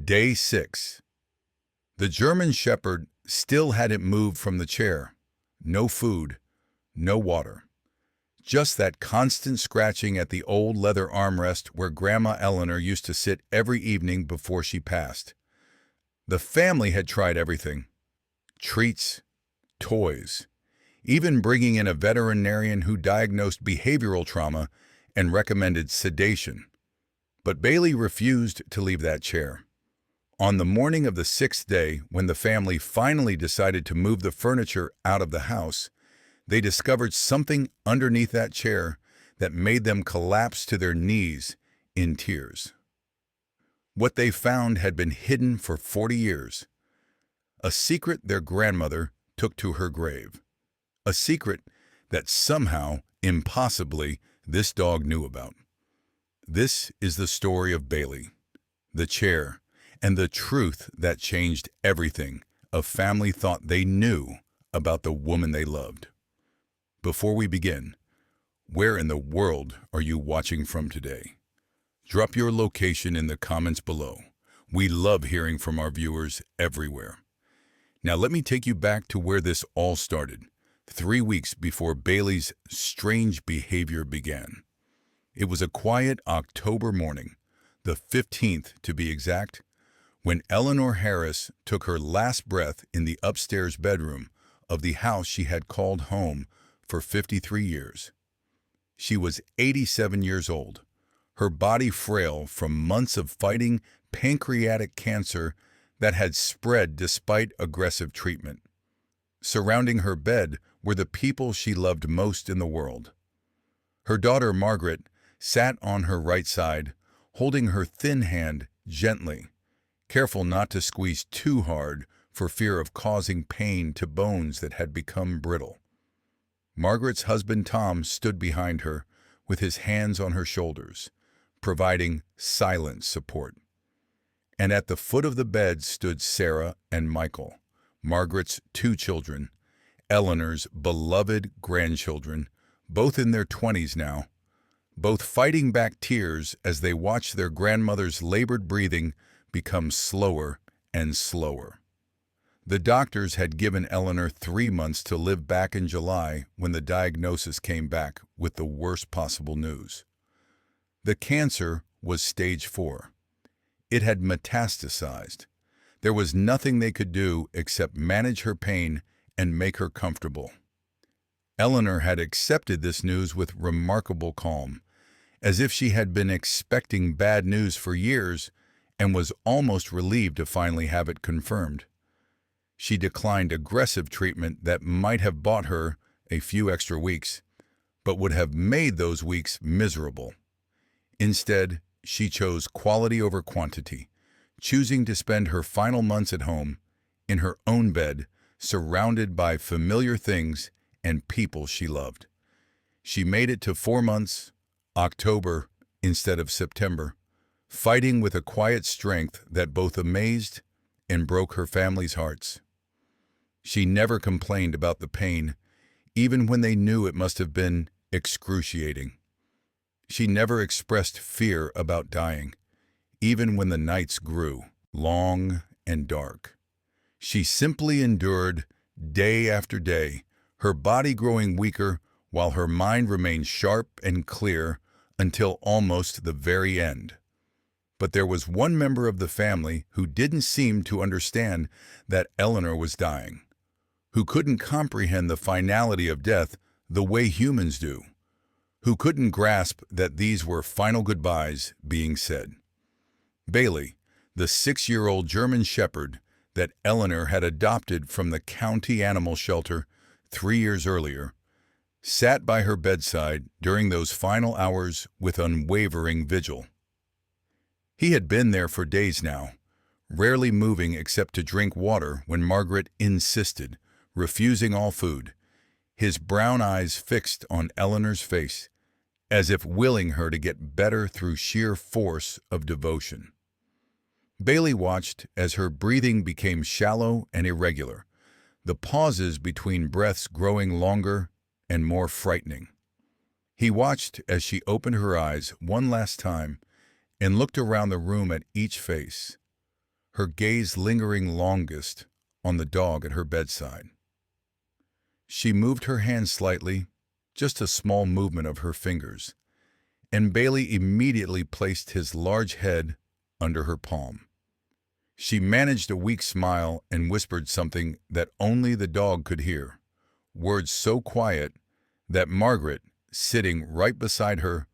Day 6. The German Shepherd still hadn't moved from the chair. No food, no water. Just that constant scratching at the old leather armrest where Grandma Eleanor used to sit every evening before she passed. The family had tried everything. Treats, toys, even bringing in a veterinarian who diagnosed behavioral trauma and recommended sedation. But Bailey refused to leave that chair. On the morning of the 6th day, when the family finally decided to move the furniture out of the house, they discovered something underneath that chair that made them collapse to their knees in tears. What they found had been hidden for 40 years. A secret their grandmother took to her grave. A secret that somehow, impossibly, this dog knew about. This is the story of Bailey, the chair, and the truth that changed everything a family thought they knew about the woman they loved. Before we begin, where in the world are you watching from today? Drop your location in the comments below. We love hearing from our viewers everywhere. Now let me take you back to where this all started, 3 weeks before Bailey's strange behavior began. It was a quiet October morning, the 15th to be exact, when Eleanor Harris took her last breath in the upstairs bedroom of the house she had called home for 53 years. She was 87 years old, her body frail from months of fighting pancreatic cancer that had spread despite aggressive treatment. Surrounding her bed were the people she loved most in the world. Her daughter Margaret sat on her right side, holding her thin hand gently, careful not to squeeze too hard for fear of causing pain to bones that had become brittle. Margaret's husband Tom stood behind her with his hands on her shoulders, providing silent support. And at the foot of the bed stood Sarah and Michael, Margaret's 2 children, Eleanor's beloved grandchildren, both in their 20s now, both fighting back tears as they watched their grandmother's labored breathing become slower and slower. The doctors had given Eleanor 3 months to live back in July when the diagnosis came back with the worst possible news. The cancer was stage 4. It had metastasized. There was nothing they could do except manage her pain and make her comfortable. Eleanor had accepted this news with remarkable calm, as if she had been expecting bad news for years and was almost relieved to finally have it confirmed. She declined aggressive treatment that might have bought her a few extra weeks, but would have made those weeks miserable. Instead, she chose quality over quantity, choosing to spend her final months at home, in her own bed, surrounded by familiar things and people she loved. She made it to 4 months, October instead of September, fighting with a quiet strength that both amazed and broke her family's hearts. She never complained about the pain, even when they knew it must have been excruciating. She never expressed fear about dying, even when the nights grew long and dark. She simply endured day after day, her body growing weaker while her mind remained sharp and clear until almost the very end. But there was one member of the family who didn't seem to understand that Eleanor was dying, who couldn't comprehend the finality of death the way humans do, who couldn't grasp that these were final goodbyes being said. Bailey, the 6-year-old German Shepherd that Eleanor had adopted from the county animal shelter 3 years earlier, sat by her bedside during those final hours with unwavering vigil. He had been there for days now, rarely moving except to drink water when Margaret insisted, refusing all food, his brown eyes fixed on Eleanor's face, as if willing her to get better through sheer force of devotion. Bailey watched as her breathing became shallow and irregular, the pauses between breaths growing longer and more frightening. He watched as she opened her eyes one last time and looked around the room at each face. her gaze lingering longest on the dog at her bedside. She moved her hand slightly, just a small movement of her fingers, and Bailey immediately placed his large head under her palm. She managed a weak smile and whispered something that only the dog could hear, words so quiet that Margaret, sitting right beside her,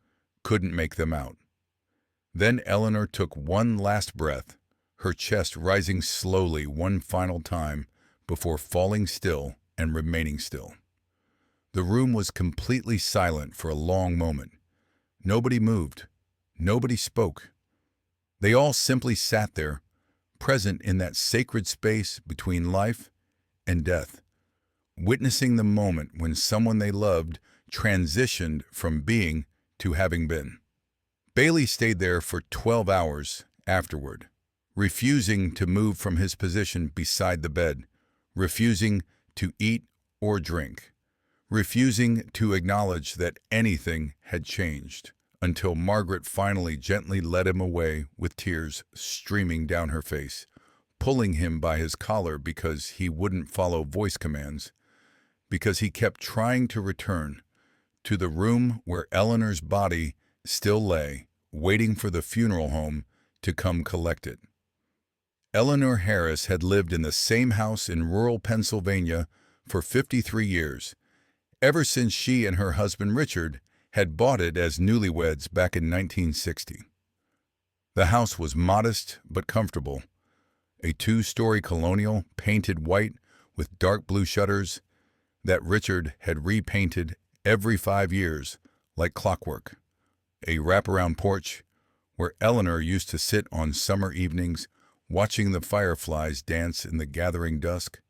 couldn't make them out. Then Eleanor took one last breath, her chest rising slowly one final time before falling still and remaining still. The room was completely silent for a long moment. Nobody moved. Nobody spoke. They all simply sat there, present in that sacred space between life and death, witnessing the moment when someone they loved transitioned from being to having been. Bailey stayed there for 12 hours afterward, refusing to move from his position beside the bed, refusing to eat or drink, refusing to acknowledge that anything had changed, until Margaret finally gently led him away with tears streaming down her face, pulling him by his collar because he wouldn't follow voice commands, because he kept trying to return to the room where Eleanor's body still lay, waiting for the funeral home to come collect it. Eleanor Harris had lived in the same house in rural Pennsylvania for 53 years, ever since she and her husband Richard had bought it as newlyweds back in 1960. The house was modest but comfortable, a two-story colonial painted white with dark blue shutters that Richard had repainted every 5 years like clockwork, a wraparound porch where Eleanor used to sit on summer evenings watching the fireflies dance in the gathering dusk,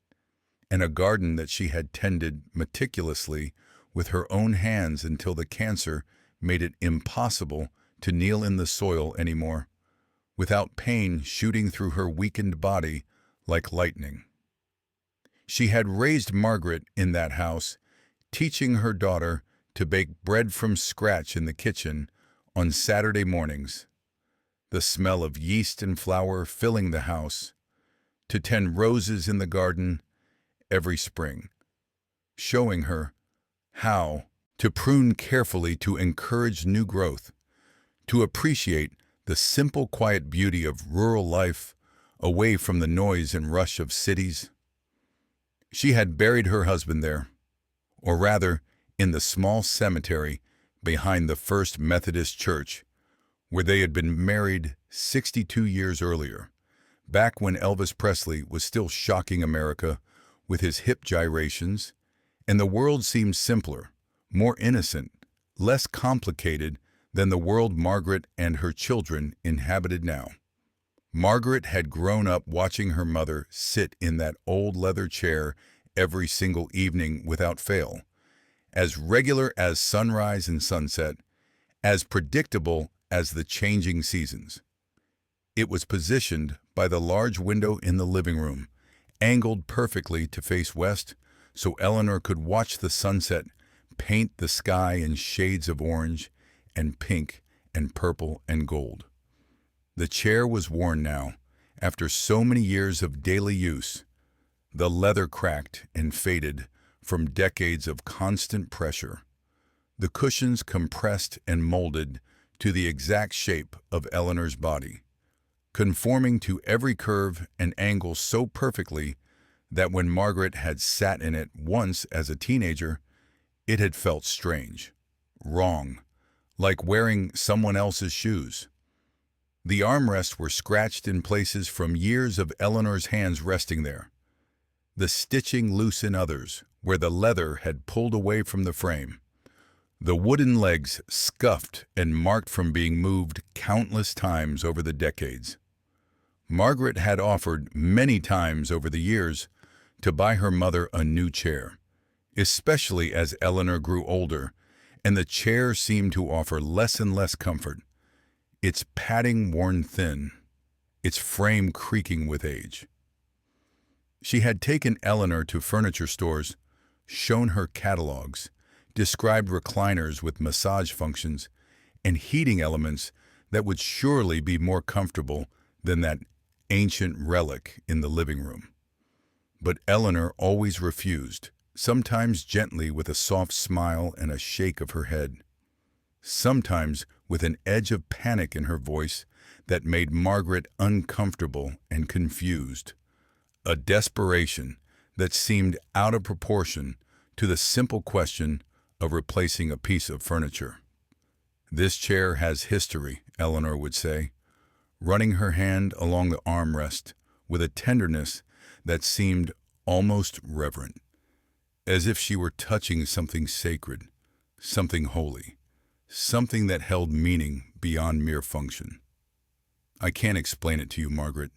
and a garden that she had tended meticulously with her own hands until the cancer made it impossible to kneel in the soil anymore, without pain shooting through her weakened body like lightning. She had raised Margaret in that house, teaching her daughter to bake bread from scratch in the kitchen on Saturday mornings, the smell of yeast and flour filling the house, to tend roses in the garden every spring, showing her how to prune carefully to encourage new growth, to appreciate the simple quiet beauty of rural life away from the noise and rush of cities. She had buried her husband there, or rather, in the small cemetery behind the First Methodist Church, where they had been married 62 years earlier, back when Elvis Presley was still shocking America with his hip gyrations, and the world seemed simpler, more innocent, less complicated than the world Margaret and her children inhabited now. Margaret had grown up watching her mother sit in that old leather chair every single evening without fail, as regular as sunrise and sunset, as predictable as the changing seasons. It was positioned by the large window in the living room, angled perfectly to face west, so Eleanor could watch the sunset paint the sky in shades of orange and pink and purple and gold. The chair was worn now, after so many years of daily use. The leather cracked and faded from decades of constant pressure. The cushions compressed and molded to the exact shape of Eleanor's body, conforming to every curve and angle so perfectly that when Margaret had sat in it once as a teenager, it had felt strange, wrong, like wearing someone else's shoes. The armrests were scratched in places from years of Eleanor's hands resting there, the stitching loose in others, where the leather had pulled away from the frame, the wooden legs scuffed and marked from being moved countless times over the decades. Margaret had offered many times over the years to buy her mother a new chair, especially as Eleanor grew older, and the chair seemed to offer less and less comfort, its padding worn thin, its frame creaking with age. She had taken Eleanor to furniture stores, shown her catalogs, described recliners with massage functions, and heating elements that would surely be more comfortable than that ancient relic in the living room. But Eleanor always refused, sometimes gently with a soft smile and a shake of her head, sometimes with an edge of panic in her voice that made Margaret uncomfortable and confused, a desperation that seemed out of proportion to the simple question of replacing a piece of furniture. "This chair has history," Eleanor would say, running her hand along the armrest with a tenderness that seemed almost reverent, as if she were touching something sacred, something holy, something that held meaning beyond mere function. "I can't explain it to you, Margaret,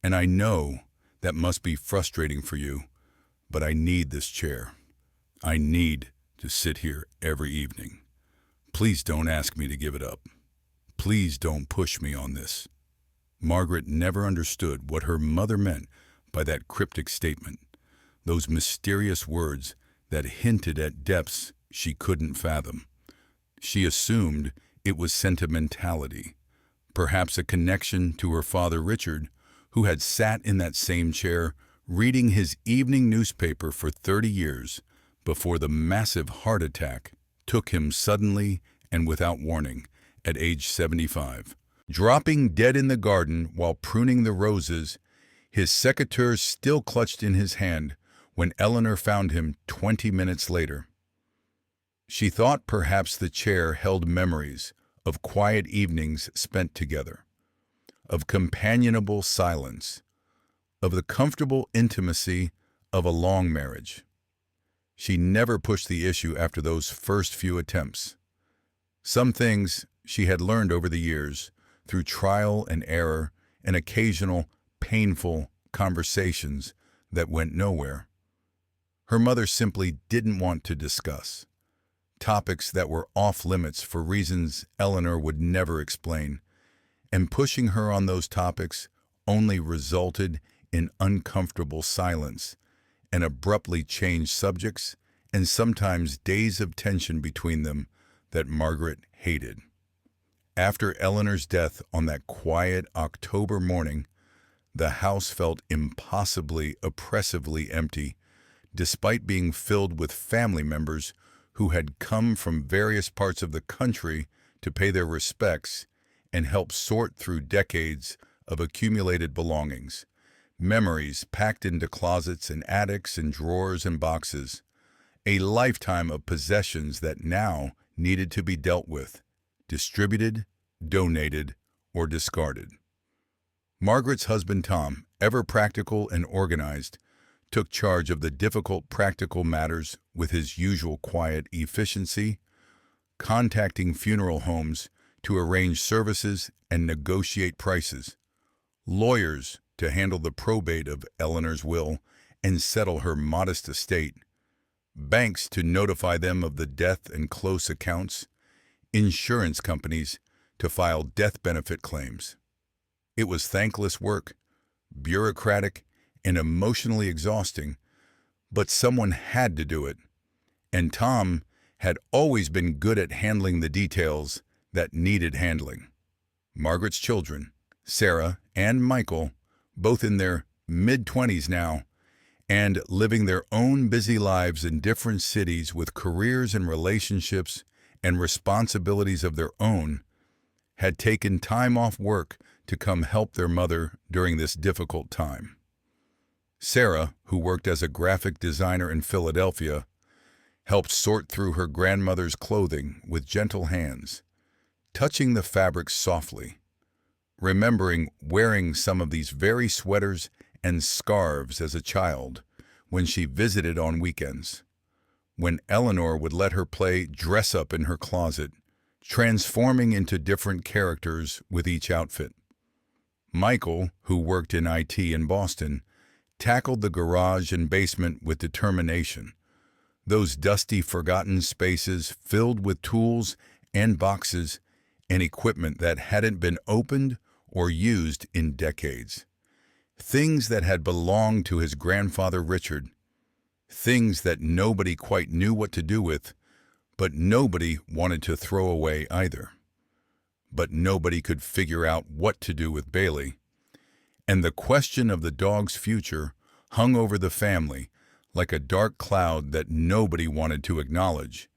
and I know that must be frustrating for you, but I need this chair. I need to sit here every evening. Please don't ask me to give it up. Please don't push me on this." Margaret never understood what her mother meant by that cryptic statement, those mysterious words that hinted at depths she couldn't fathom. She assumed it was sentimentality, perhaps a connection to her father Richard, who had sat in that same chair reading his evening newspaper for 30 years before the massive heart attack took him suddenly and without warning at age 75. Dropping dead in the garden while pruning the roses, his secateurs still clutched in his hand when Eleanor found him 20 minutes later. She thought perhaps the chair held memories of quiet evenings spent together, of companionable silence, of the comfortable intimacy of a long marriage. She never pushed the issue after those first few attempts. Some things she had learned over the years, through trial and error and occasional painful conversations that went nowhere. Her mother simply didn't want to discuss topics that were off limits for reasons Eleanor would never explain, and pushing her on those topics only resulted in uncomfortable silence and abruptly changed subjects and sometimes days of tension between them that Margaret hated. After Eleanor's death on that quiet October morning, the house felt impossibly, oppressively empty, despite being filled with family members who had come from various parts of the country to pay their respects and help sort through decades of accumulated belongings, memories packed into closets and attics and drawers and boxes, a lifetime of possessions that now needed to be dealt with, distributed, donated, or discarded. Margaret's husband Tom, ever practical and organized, took charge of the difficult practical matters with his usual quiet efficiency, contacting funeral homes to arrange services and negotiate prices, lawyers to handle the probate of Eleanor's will and settle her modest estate, banks to notify them of the death and close accounts, insurance companies to file death benefit claims. It was thankless work, bureaucratic and emotionally exhausting, but someone had to do it, and Tom had always been good at handling the details that needed handling. Margaret's children, Sarah and Michael, both in their mid-20s now, and living their own busy lives in different cities with careers and relationships and responsibilities of their own, had taken time off work to come help their mother during this difficult time. Sarah, who worked as a graphic designer in Philadelphia, helped sort through her grandmother's clothing with gentle hands, touching the fabrics softly, remembering wearing some of these very sweaters and scarves as a child when she visited on weekends, when Eleanor would let her play dress-up in her closet, transforming into different characters with each outfit. Michael, who worked in IT in Boston, tackled the garage and basement with determination, those dusty, forgotten spaces filled with tools and boxes and equipment that hadn't been opened or used in decades. Things that had belonged to his grandfather Richard, things that nobody quite knew what to do with, but nobody wanted to throw away either. But nobody could figure out what to do with Bailey. And the question of the dog's future hung over the family like a dark cloud that nobody wanted to acknowledge,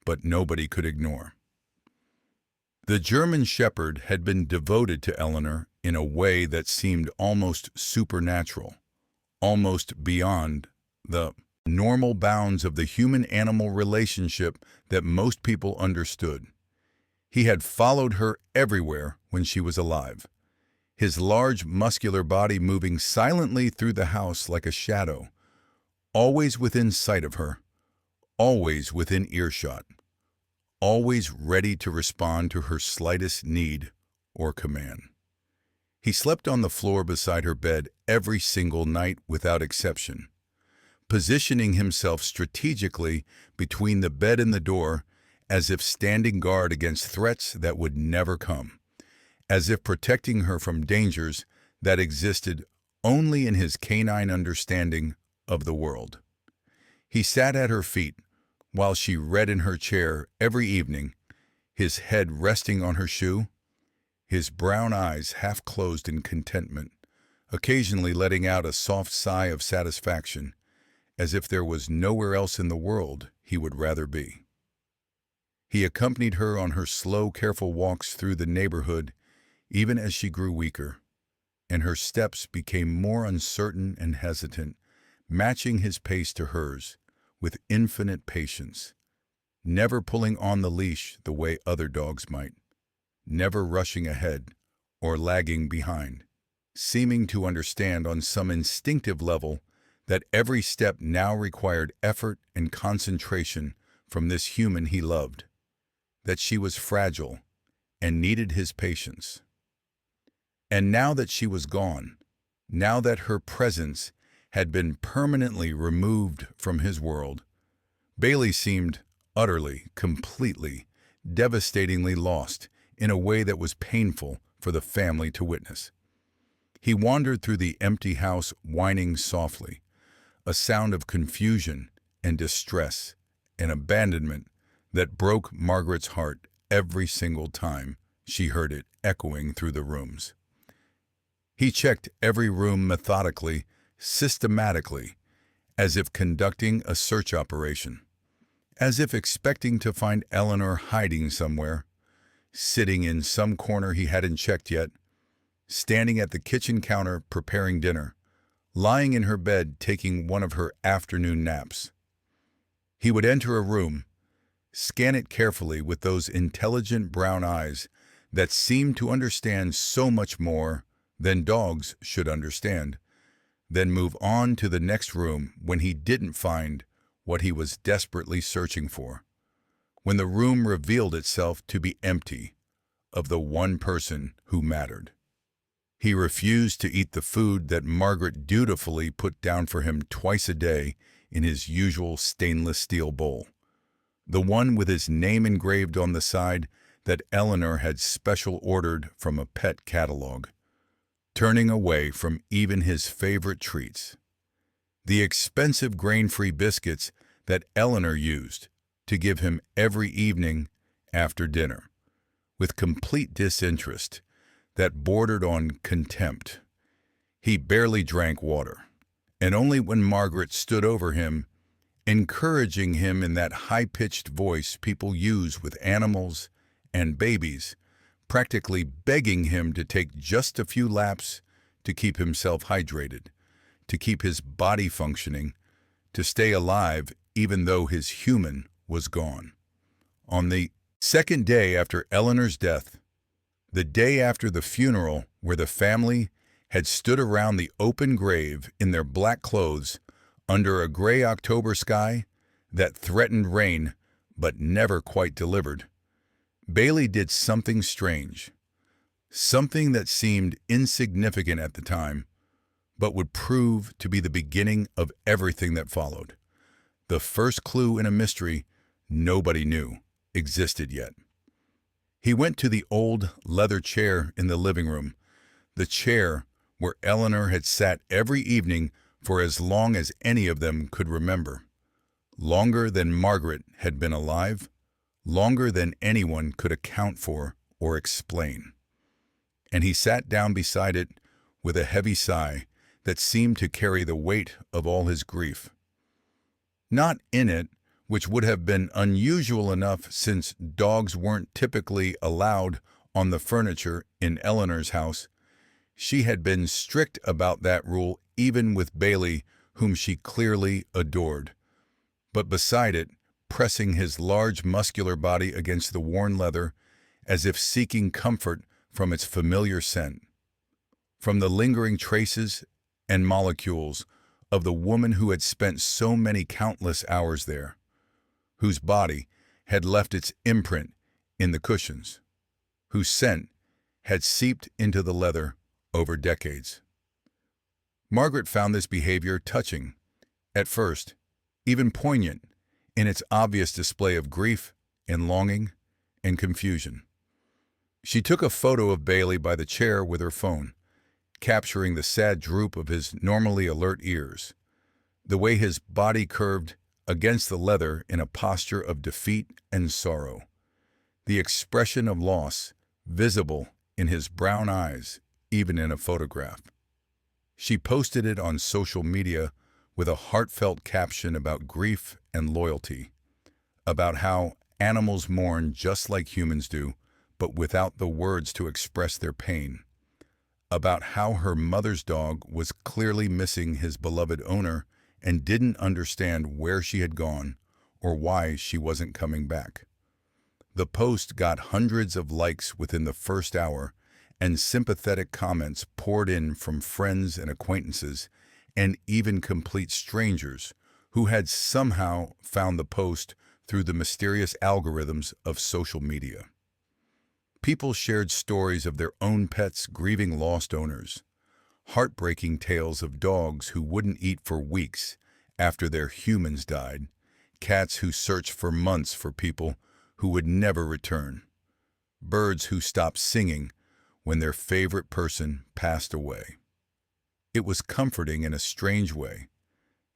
but nobody could ignore. The German Shepherd had been devoted to Eleanor in a way that seemed almost supernatural, almost beyond the normal bounds of the human-animal relationship that most people understood. He had followed her everywhere when she was alive, his large muscular body moving silently through the house like a shadow, always within sight of her, always within earshot, always ready to respond to her slightest need or command. He slept on the floor beside her bed every single night without exception, positioning himself strategically between the bed and the door as if standing guard against threats that would never come, as if protecting her from dangers that existed only in his canine understanding of the world. He sat at her feet while she read in her chair every evening, his head resting on her shoe, his brown eyes half closed in contentment, occasionally letting out a soft sigh of satisfaction, as if there was nowhere else in the world he would rather be. He accompanied her on her slow, careful walks through the neighborhood, even as she grew weaker, and her steps became more uncertain and hesitant, matching his pace to hers with infinite patience, never pulling on the leash the way other dogs might, never rushing ahead or lagging behind, seeming to understand on some instinctive level that every step now required effort and concentration from this human he loved, that she was fragile and needed his patience. And now that she was gone, now that her presence had been permanently removed from his world, Bailey seemed utterly, completely, devastatingly lost in a way that was painful for the family to witness. He wandered through the empty house whining softly, a sound of confusion and distress and abandonment that broke Margaret's heart every single time she heard it echoing through the rooms. He checked every room methodically, systematically, as if conducting a search operation, as if expecting to find Eleanor hiding somewhere, sitting in some corner he hadn't checked yet, standing at the kitchen counter preparing dinner, lying in her bed taking one of her afternoon naps. He would enter a room, scan it carefully with those intelligent brown eyes that seemed to understand so much more than dogs should understand, then move on to the next room when he didn't find what he was desperately searching for, when the room revealed itself to be empty of the one person who mattered. He refused to eat the food that Margaret dutifully put down for him twice a day in his usual stainless steel bowl, the one with his name engraved on the side that Eleanor had special ordered from a pet catalog, turning away from even his favorite treats, the expensive grain-free biscuits that Eleanor used to give him every evening after dinner, with complete disinterest that bordered on contempt. He barely drank water, and only when Margaret stood over him, encouraging him in that high-pitched voice people use with animals and babies, practically begging him to take just a few laps to keep himself hydrated, to keep his body functioning, to stay alive even though his human was gone. On the second day after Eleanor's death, the day after the funeral where the family had stood around the open grave in their black clothes under a gray October sky that threatened rain but never quite delivered, Bailey did something strange, something that seemed insignificant at the time, but would prove to be the beginning of everything that followed, the first clue in a mystery nobody knew existed yet. He went to the old leather chair in the living room, the chair where Eleanor had sat every evening for as long as any of them could remember, longer than Margaret had been alive, longer than anyone could account for or explain. And he sat down beside it with a heavy sigh that seemed to carry the weight of all his grief. Not in it, which would have been unusual enough since dogs weren't typically allowed on the furniture in Eleanor's house. She had been strict about that rule even with Bailey, whom she clearly adored. But beside it, pressing his large muscular body against the worn leather, as if seeking comfort from its familiar scent, from the lingering traces and molecules of the woman who had spent so many countless hours there, whose body had left its imprint in the cushions, whose scent had seeped into the leather over decades. Margaret found this behavior touching, at first, even poignant, in its obvious display of grief and longing and confusion. She took a photo of Bailey by the chair with her phone, capturing the sad droop of his normally alert ears, the way his body curved against the leather in a posture of defeat and sorrow, the expression of loss visible in his brown eyes, even in a photograph. She posted it on social media with a heartfelt caption about grief and loyalty, about how animals mourn just like humans do, but without the words to express their pain, about how her mother's dog was clearly missing his beloved owner and didn't understand where she had gone or why she wasn't coming back. The post got hundreds of likes within the first hour, and sympathetic comments poured in from friends and acquaintances, and even complete strangers who had somehow found the post through the mysterious algorithms of social media. People shared stories of their own pets grieving lost owners, heartbreaking tales of dogs who wouldn't eat for weeks after their humans died, cats who searched for months for people who would never return, birds who stopped singing when their favorite person passed away. It was comforting in a strange way,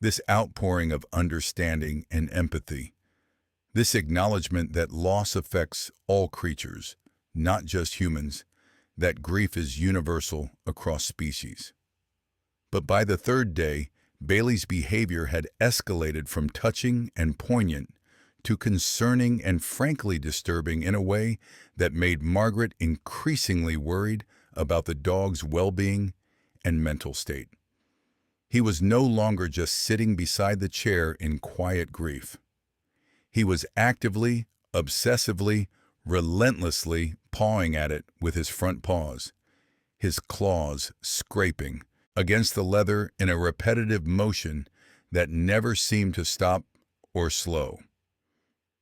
this outpouring of understanding and empathy, this acknowledgement that loss affects all creatures, not just humans, that grief is universal across species. But by the third day, Bailey's behavior had escalated from touching and poignant to concerning and frankly disturbing in a way that made Margaret increasingly worried about the dog's well-being and mental state. He was no longer just sitting beside the chair in quiet grief. He was actively, obsessively, relentlessly pawing at it with his front paws, his claws scraping against the leather in a repetitive motion that never seemed to stop or slow.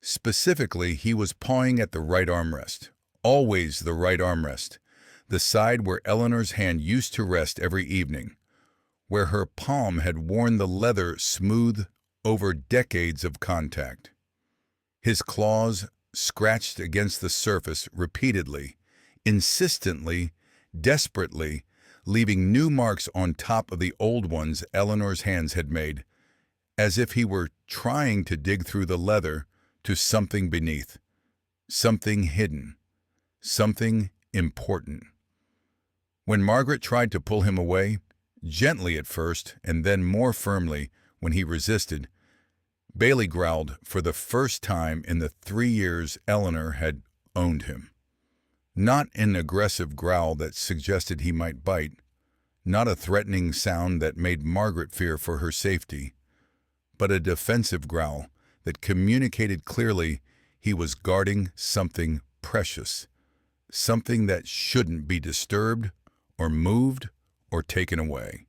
Specifically, he was pawing at the right armrest, always the right armrest, the side where Eleanor's hand used to rest every evening, where her palm had worn the leather smooth over decades of contact. His claws scratched against the surface repeatedly, insistently, desperately, leaving new marks on top of the old ones Eleanor's hands had made, as if he were trying to dig through the leather to something beneath, something hidden, something important. When Margaret tried to pull him away, gently at first and then more firmly when he resisted, Bailey growled for the first time in the 3 years Eleanor had owned him. Not an aggressive growl that suggested he might bite, not a threatening sound that made Margaret fear for her safety, but a defensive growl that communicated clearly he was guarding something precious, something that shouldn't be disturbed or moved or taken away,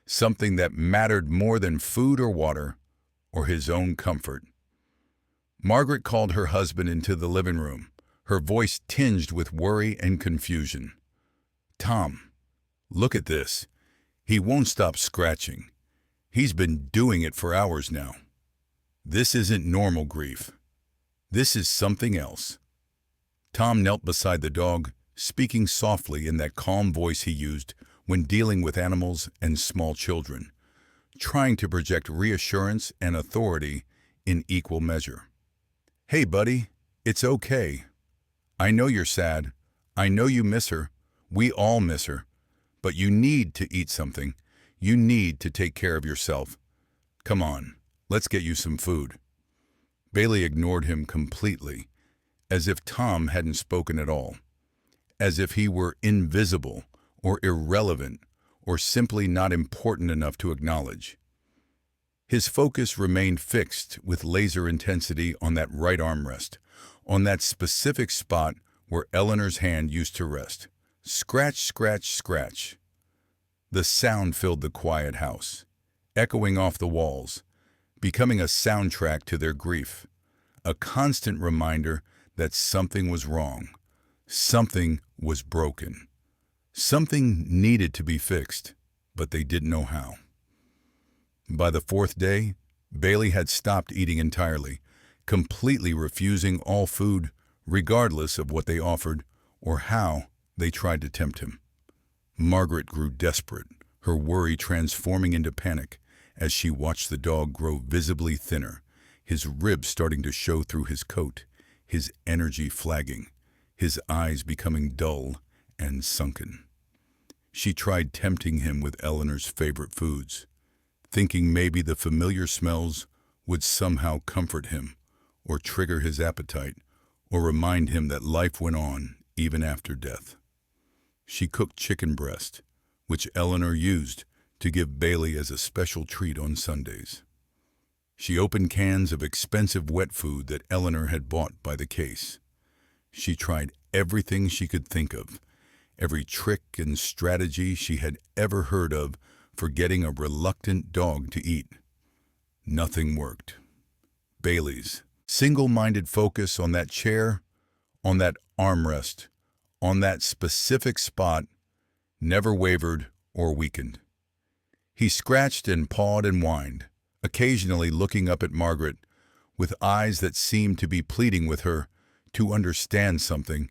something that mattered more than food or water or his own comfort. Margaret called her husband into the living room, her voice tinged with worry and confusion. "Tom, look at this. He won't stop scratching. He's been doing it for hours now. This isn't normal grief. This is something else." Tom knelt beside the dog, speaking softly in that calm voice he used when dealing with animals and small children, trying to project reassurance and authority in equal measure. "Hey, buddy, it's okay. I know you're sad. I know you miss her. We all miss her. But you need to eat something. You need to take care of yourself. Come on, let's get you some food." Bailey ignored him completely, as if Tom hadn't spoken at all, as if he were invisible or irrelevant or simply not important enough to acknowledge. His focus remained fixed with laser intensity on that right armrest, on that specific spot where Eleanor's hand used to rest. Scratch, scratch, scratch. The sound filled the quiet house, echoing off the walls, becoming a soundtrack to their grief, a constant reminder that something was wrong, something was broken, something needed to be fixed, but they didn't know how. By the fourth day, Bailey had stopped eating entirely, completely refusing all food, regardless of what they offered or how they tried to tempt him. Margaret grew desperate, her worry transforming into panic as she watched the dog grow visibly thinner, his ribs starting to show through his coat, his energy flagging, his eyes becoming dull and sunken. She tried tempting him with Eleanor's favorite foods, thinking maybe the familiar smells would somehow comfort him, or trigger his appetite, or remind him that life went on even after death. She cooked chicken breast, which Eleanor used to give Bailey as a special treat on Sundays. She opened cans of expensive wet food that Eleanor had bought by the case. She tried everything she could think of, every trick and strategy she had ever heard of for getting a reluctant dog to eat. Nothing worked. Bailey's single-minded focus on that chair, on that armrest, on that specific spot, never wavered or weakened. He scratched and pawed and whined, occasionally looking up at Margaret with eyes that seemed to be pleading with her to understand something,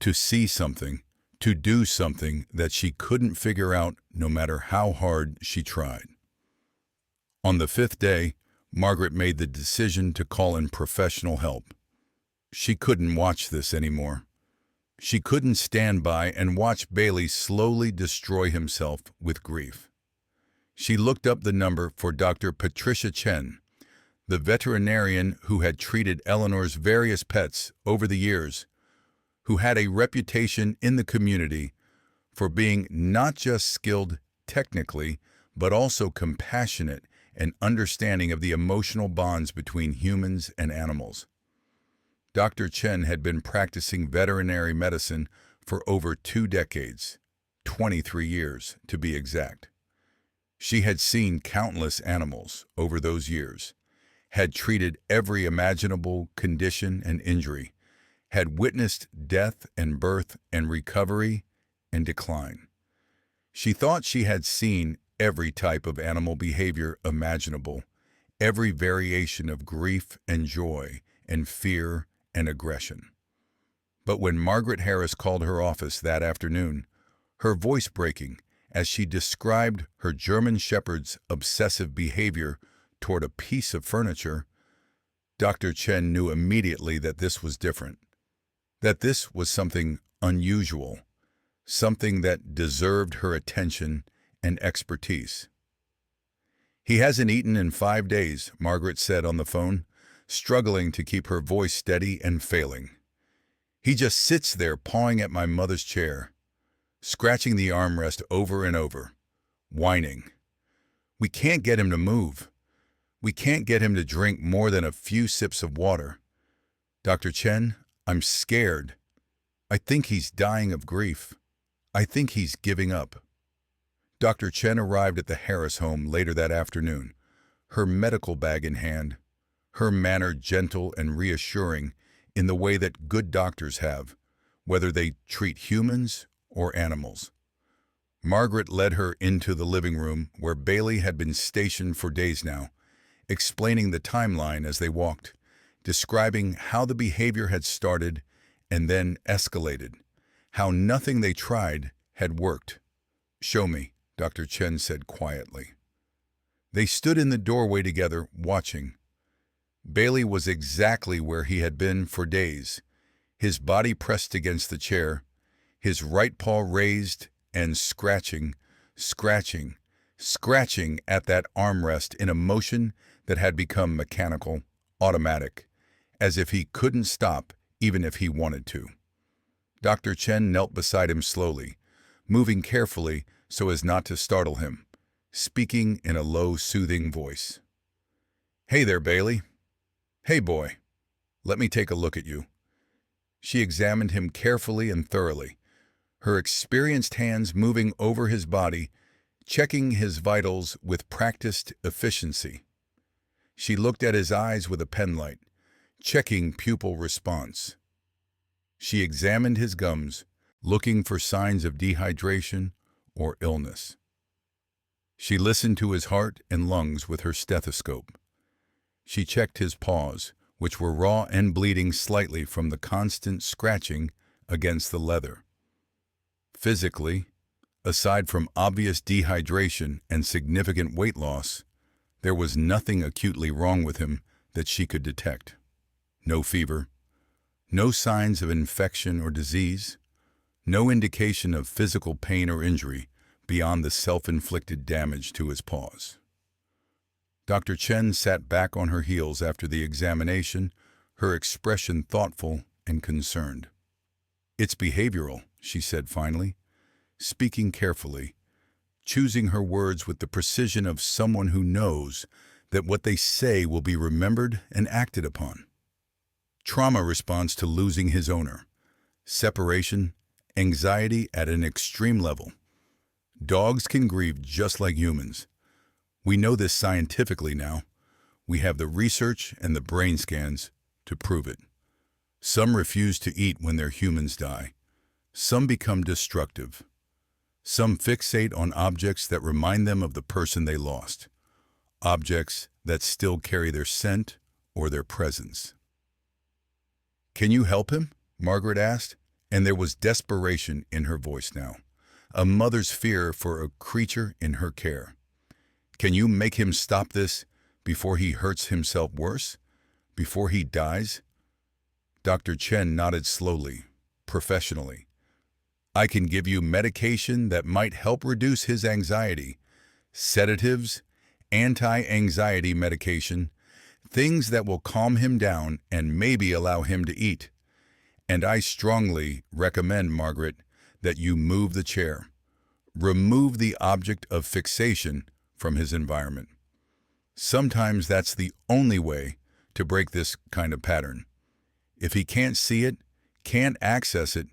to see something, to do something that she couldn't figure out no matter how hard she tried. On the fifth day, Margaret made the decision to call in professional help. She couldn't watch this anymore. She couldn't stand by and watch Bailey slowly destroy himself with grief. She looked up the number for Dr. Patricia Chen, the veterinarian who had treated Eleanor's various pets over the years, who had a reputation in the community for being not just skilled technically, but also compassionate and understanding of the emotional bonds between humans and animals. Dr. Chen had been practicing veterinary medicine for over 2 decades, 23 years to be exact. She had seen countless animals over those years, had treated every imaginable condition and injury, had witnessed death and birth and recovery and decline. She thought she had seen every type of animal behavior imaginable, every variation of grief and joy and fear and aggression. But when Margaret Harris called her office that afternoon, her voice breaking as she described her German Shepherd's obsessive behavior toward a piece of furniture, Dr. Chen knew immediately that this was different, that this was something unusual, something that deserved her attention and expertise. "He hasn't eaten in 5 days, Margaret said on the phone, struggling to keep her voice steady and failing. "He just sits there pawing at my mother's chair, scratching the armrest over and over, whining. We can't get him to move. We can't get him to drink more than a few sips of water. Dr. Chen, I'm scared. I think he's dying of grief. I think he's giving up." Dr. Chen arrived at the Harris home later that afternoon, her medical bag in hand, her manner gentle and reassuring in the way that good doctors have, whether they treat humans or animals. Margaret led her into the living room where Bailey had been stationed for days now, explaining the timeline as they walked, describing how the behavior had started and then escalated, how nothing they tried had worked. "Show me," Dr. Chen said quietly. They stood in the doorway together, watching. Bailey was exactly where he had been for days, his body pressed against the chair, his right paw raised and scratching, scratching, scratching at that armrest in a motion that had become mechanical, automatic, as if he couldn't stop even if he wanted to. Dr. Chen knelt beside him slowly, moving carefully so as not to startle him, speaking in a low, soothing voice. "Hey there, Bailey. Hey, boy. Let me take a look at you." She examined him carefully and thoroughly, her experienced hands moving over his body, checking his vitals with practiced efficiency. She looked at his eyes with a penlight, checking pupil response. She examined his gums, looking for signs of dehydration or illness. She listened to his heart and lungs with her stethoscope. She checked his paws, which were raw and bleeding slightly from the constant scratching against the leather. Physically, aside from obvious dehydration and significant weight loss, there was nothing acutely wrong with him that she could detect. No fever, no signs of infection or disease, no indication of physical pain or injury beyond the self-inflicted damage to his paws. Dr. Chen sat back on her heels after the examination, her expression thoughtful and concerned. "It's behavioral," she said finally, speaking carefully, choosing her words with the precision of someone who knows that what they say will be remembered and acted upon. Trauma response to losing his owner, separation, anxiety at an extreme level. Dogs can grieve just like humans. We know this scientifically now. We have the research and the brain scans to prove it. Some refuse to eat when their humans die. Some become destructive. Some fixate on objects that remind them of the person they lost. Objects that still carry their scent or their presence. "Can you help him?" Margaret asked, and there was desperation in her voice now, a mother's fear for a creature in her care. "Can you make him stop this before he hurts himself worse? Before he dies?" Dr. Chen nodded slowly, professionally. "I can give you medication that might help reduce his anxiety, sedatives, anti-anxiety medication, things that will calm him down and maybe allow him to eat. And I strongly recommend, Margaret, that you move the chair. Remove the object of fixation from his environment. Sometimes that's the only way to break this kind of pattern. If he can't see it, can't access it,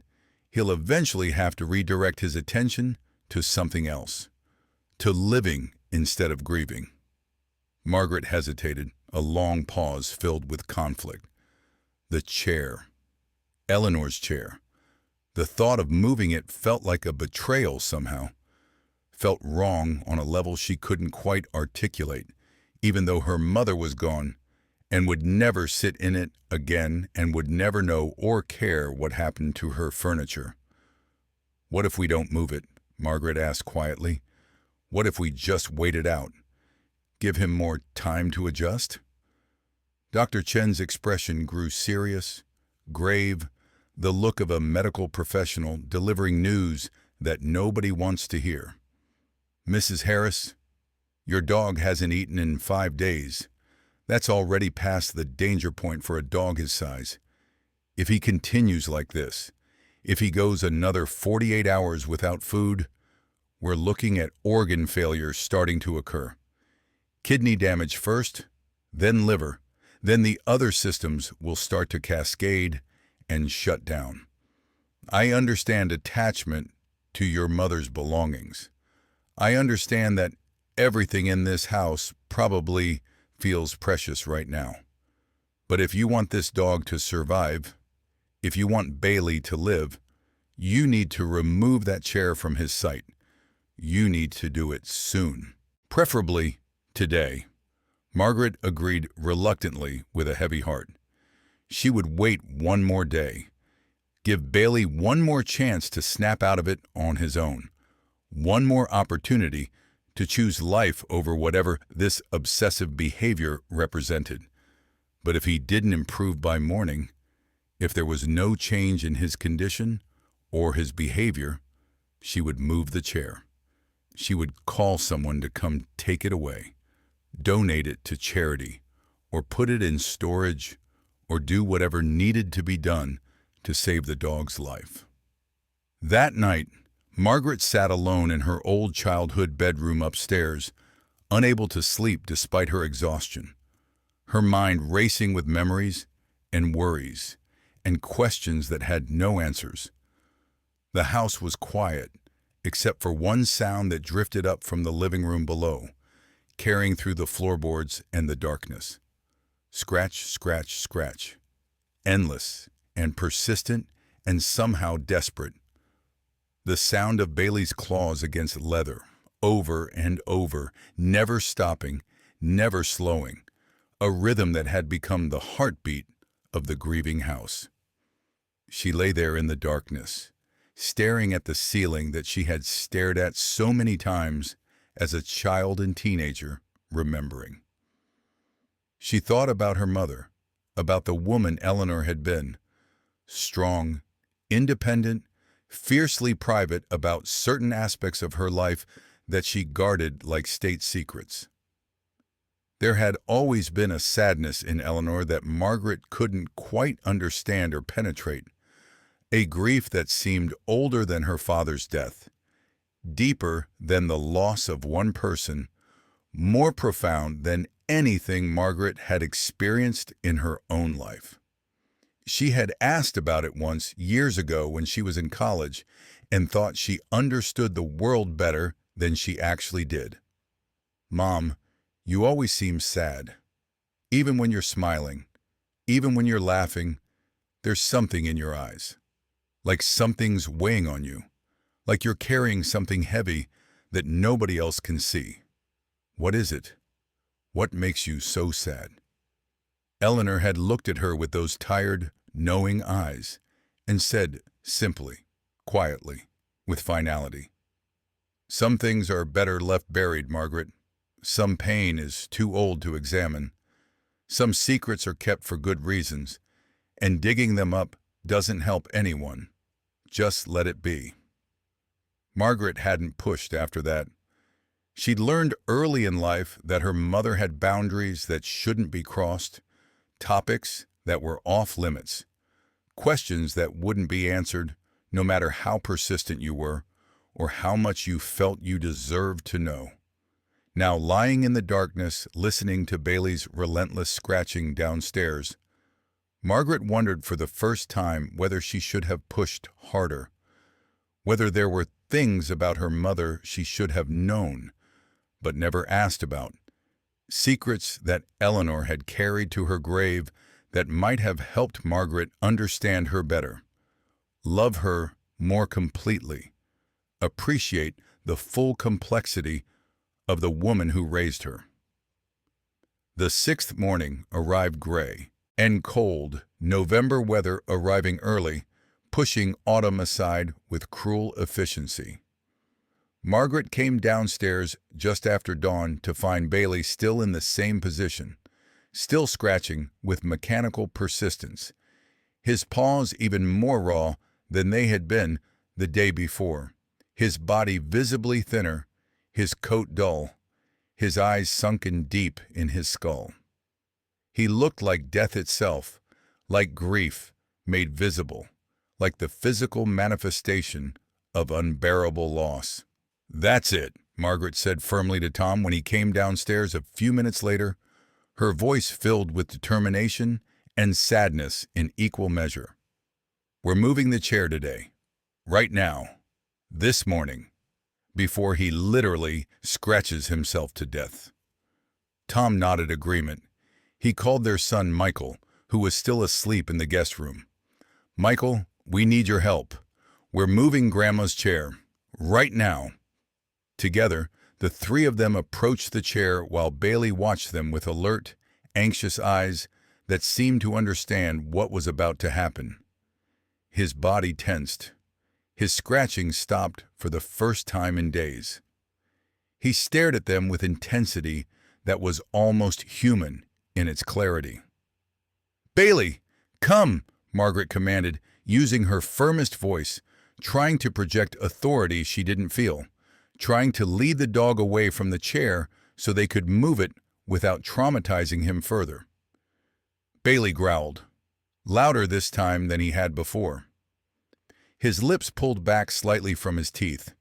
he'll eventually have to redirect his attention to something else, to living instead of grieving." Margaret hesitated, a long pause filled with conflict. The chair. Eleanor's chair. The thought of moving it felt like a betrayal somehow. Felt wrong on a level she couldn't quite articulate, even though her mother was gone and would never sit in it again and would never know or care what happened to her furniture. "What if we don't move it?" Margaret asked quietly. "What if we just wait it out? Give him more time to adjust?" Dr. Chen's expression grew serious, grave, the look of a medical professional delivering news that nobody wants to hear. "Mrs. Harris, your dog hasn't eaten in 5 days. That's already past the danger point for a dog his size. If he continues like this, if he goes another 48 hours without food, we're looking at organ failure starting to occur. Kidney damage first, then liver, then the other systems will start to cascade and shut down. I understand attachment to your mother's belongings. I understand that everything in this house probably feels precious right now. But if you want this dog to survive, if you want Bailey to live, you need to remove that chair from his sight. You need to do it soon. Preferably today." Margaret agreed reluctantly with a heavy heart. She would wait one more day. Give Bailey one more chance to snap out of it on his own. One more opportunity to choose life over whatever this obsessive behavior represented. But if he didn't improve by morning, if there was no change in his condition or his behavior, She would move the chair. She would call someone to come take it away, donate it to charity, or put it in storage, or do whatever needed to be done to save the dog's life. That night, Margaret sat alone in her old childhood bedroom upstairs, unable to sleep despite her exhaustion, her mind racing with memories and worries and questions that had no answers. The house was quiet, except for one sound that drifted up from the living room below, carrying through the floorboards and the darkness. Scratch, scratch, scratch. Endless and persistent and somehow desperate. The sound of Bailey's claws against leather, over and over, never stopping, never slowing. A rhythm that had become the heartbeat of the grieving house. She lay there in the darkness, staring at the ceiling that she had stared at so many times as a child and teenager, remembering. She thought about her mother, about the woman Eleanor had been, strong, independent, fiercely private about certain aspects of her life that she guarded like state secrets. There had always been a sadness in Eleanor that Margaret couldn't quite understand or penetrate, a grief that seemed older than her father's death, deeper than the loss of one person, more profound than anything Margaret had experienced in her own life. She had asked about it once years ago when she was in college and thought she understood the world better than she actually did. "Mom, you always seem sad. Even when you're smiling, even when you're laughing, there's something in your eyes. Like something's weighing on you. Like you're carrying something heavy that nobody else can see. What is it? What makes you so sad?" Eleanor had looked at her with those tired, knowing eyes and said simply, quietly, with finality, "Some things are better left buried, Margaret. Some pain is too old to examine. Some secrets are kept for good reasons, and digging them up doesn't help anyone. Just let it be." Margaret hadn't pushed after that. She'd learned early in life that her mother had boundaries that shouldn't be crossed, topics that were off limits, questions that wouldn't be answered no matter how persistent you were or how much you felt you deserved to know. Now, lying in the darkness, listening to Bailey's relentless scratching downstairs, Margaret wondered for the first time whether she should have pushed harder, whether there were things about her mother she should have known, but never asked about, secrets that Eleanor had carried to her grave that might have helped Margaret understand her better, love her more completely, appreciate the full complexity of the woman who raised her. The sixth morning arrived gray and cold, November weather arriving early, pushing autumn aside with cruel efficiency. Margaret came downstairs just after dawn to find Bailey still in the same position, still scratching with mechanical persistence, his paws even more raw than they had been the day before, his body visibly thinner, his coat dull, his eyes sunken deep in his skull. He looked like death itself, like grief made visible, like the physical manifestation of unbearable loss. "That's it," Margaret said firmly to Tom when he came downstairs a few minutes later, her voice filled with determination and sadness in equal measure. "We're moving the chair today, right now, this morning, before he literally scratches himself to death." Tom nodded agreement. He called their son Michael, who was still asleep in the guest room. "Michael, we need your help. We're moving Grandma's chair, right now." Together, the three of them approached the chair while Bailey watched them with alert, anxious eyes that seemed to understand what was about to happen. His body tensed. His scratching stopped for the first time in days. He stared at them with intensity that was almost human in its clarity. "Bailey, come!" Margaret commanded, using her firmest voice, trying to project authority she didn't feel, trying to lead the dog away from the chair so they could move it without traumatizing him further. Bailey growled, louder this time than he had before. His lips pulled back slightly from his teeth.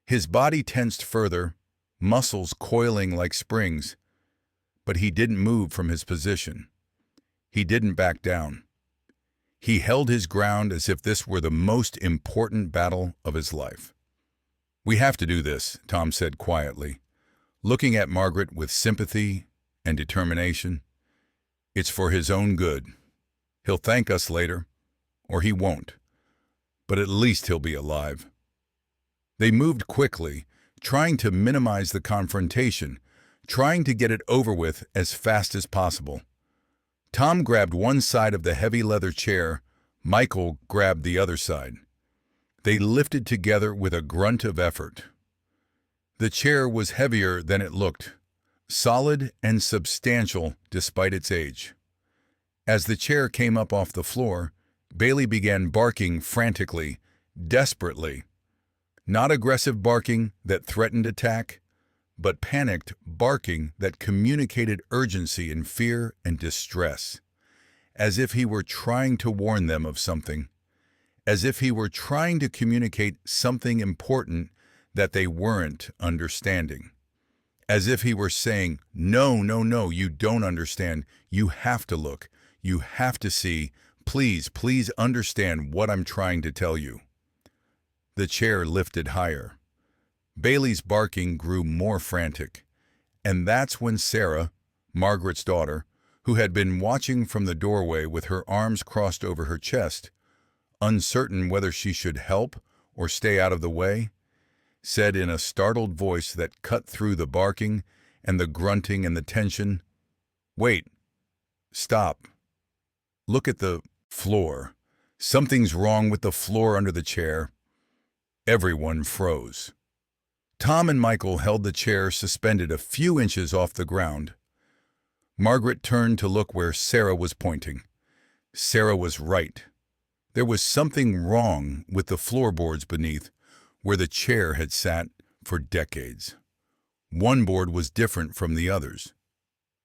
His body tensed further, muscles coiling like springs, but he didn't move from his position. He didn't back down. He held his ground as if this were the most important battle of his life. "We have to do this," Tom said quietly, looking at Margaret with sympathy and determination. "It's for his own good. He'll thank us later, or he won't, but at least he'll be alive." They moved quickly, trying to minimize the confrontation, trying to get it over with as fast as possible. Tom grabbed one side of the heavy leather chair, Michael grabbed the other side. They lifted together with a grunt of effort. The chair was heavier than it looked, solid and substantial despite its age. As the chair came up off the floor, Bailey began barking frantically, desperately. Not aggressive barking that threatened attack, but panicked barking that communicated urgency and fear and distress, as if he were trying to warn them of something, as if he were trying to communicate something important that they weren't understanding, as if he were saying, "No, no, no, you don't understand. You have to look. You have to see. Please, please understand what I'm trying to tell you." The chair lifted higher. Bailey's barking grew more frantic, and that's when Sarah, Margaret's daughter, who had been watching from the doorway with her arms crossed over her chest, uncertain whether she should help or stay out of the way, said in a startled voice that cut through the barking and the grunting and the tension, "Wait, stop. Look at the floor. Something's wrong with the floor under the chair." Everyone froze. Tom and Michael held the chair suspended a few inches off the ground. Margaret turned to look where Sarah was pointing. Sarah was right. There was something wrong with the floorboards beneath, where the chair had sat for decades. One board was different from the others.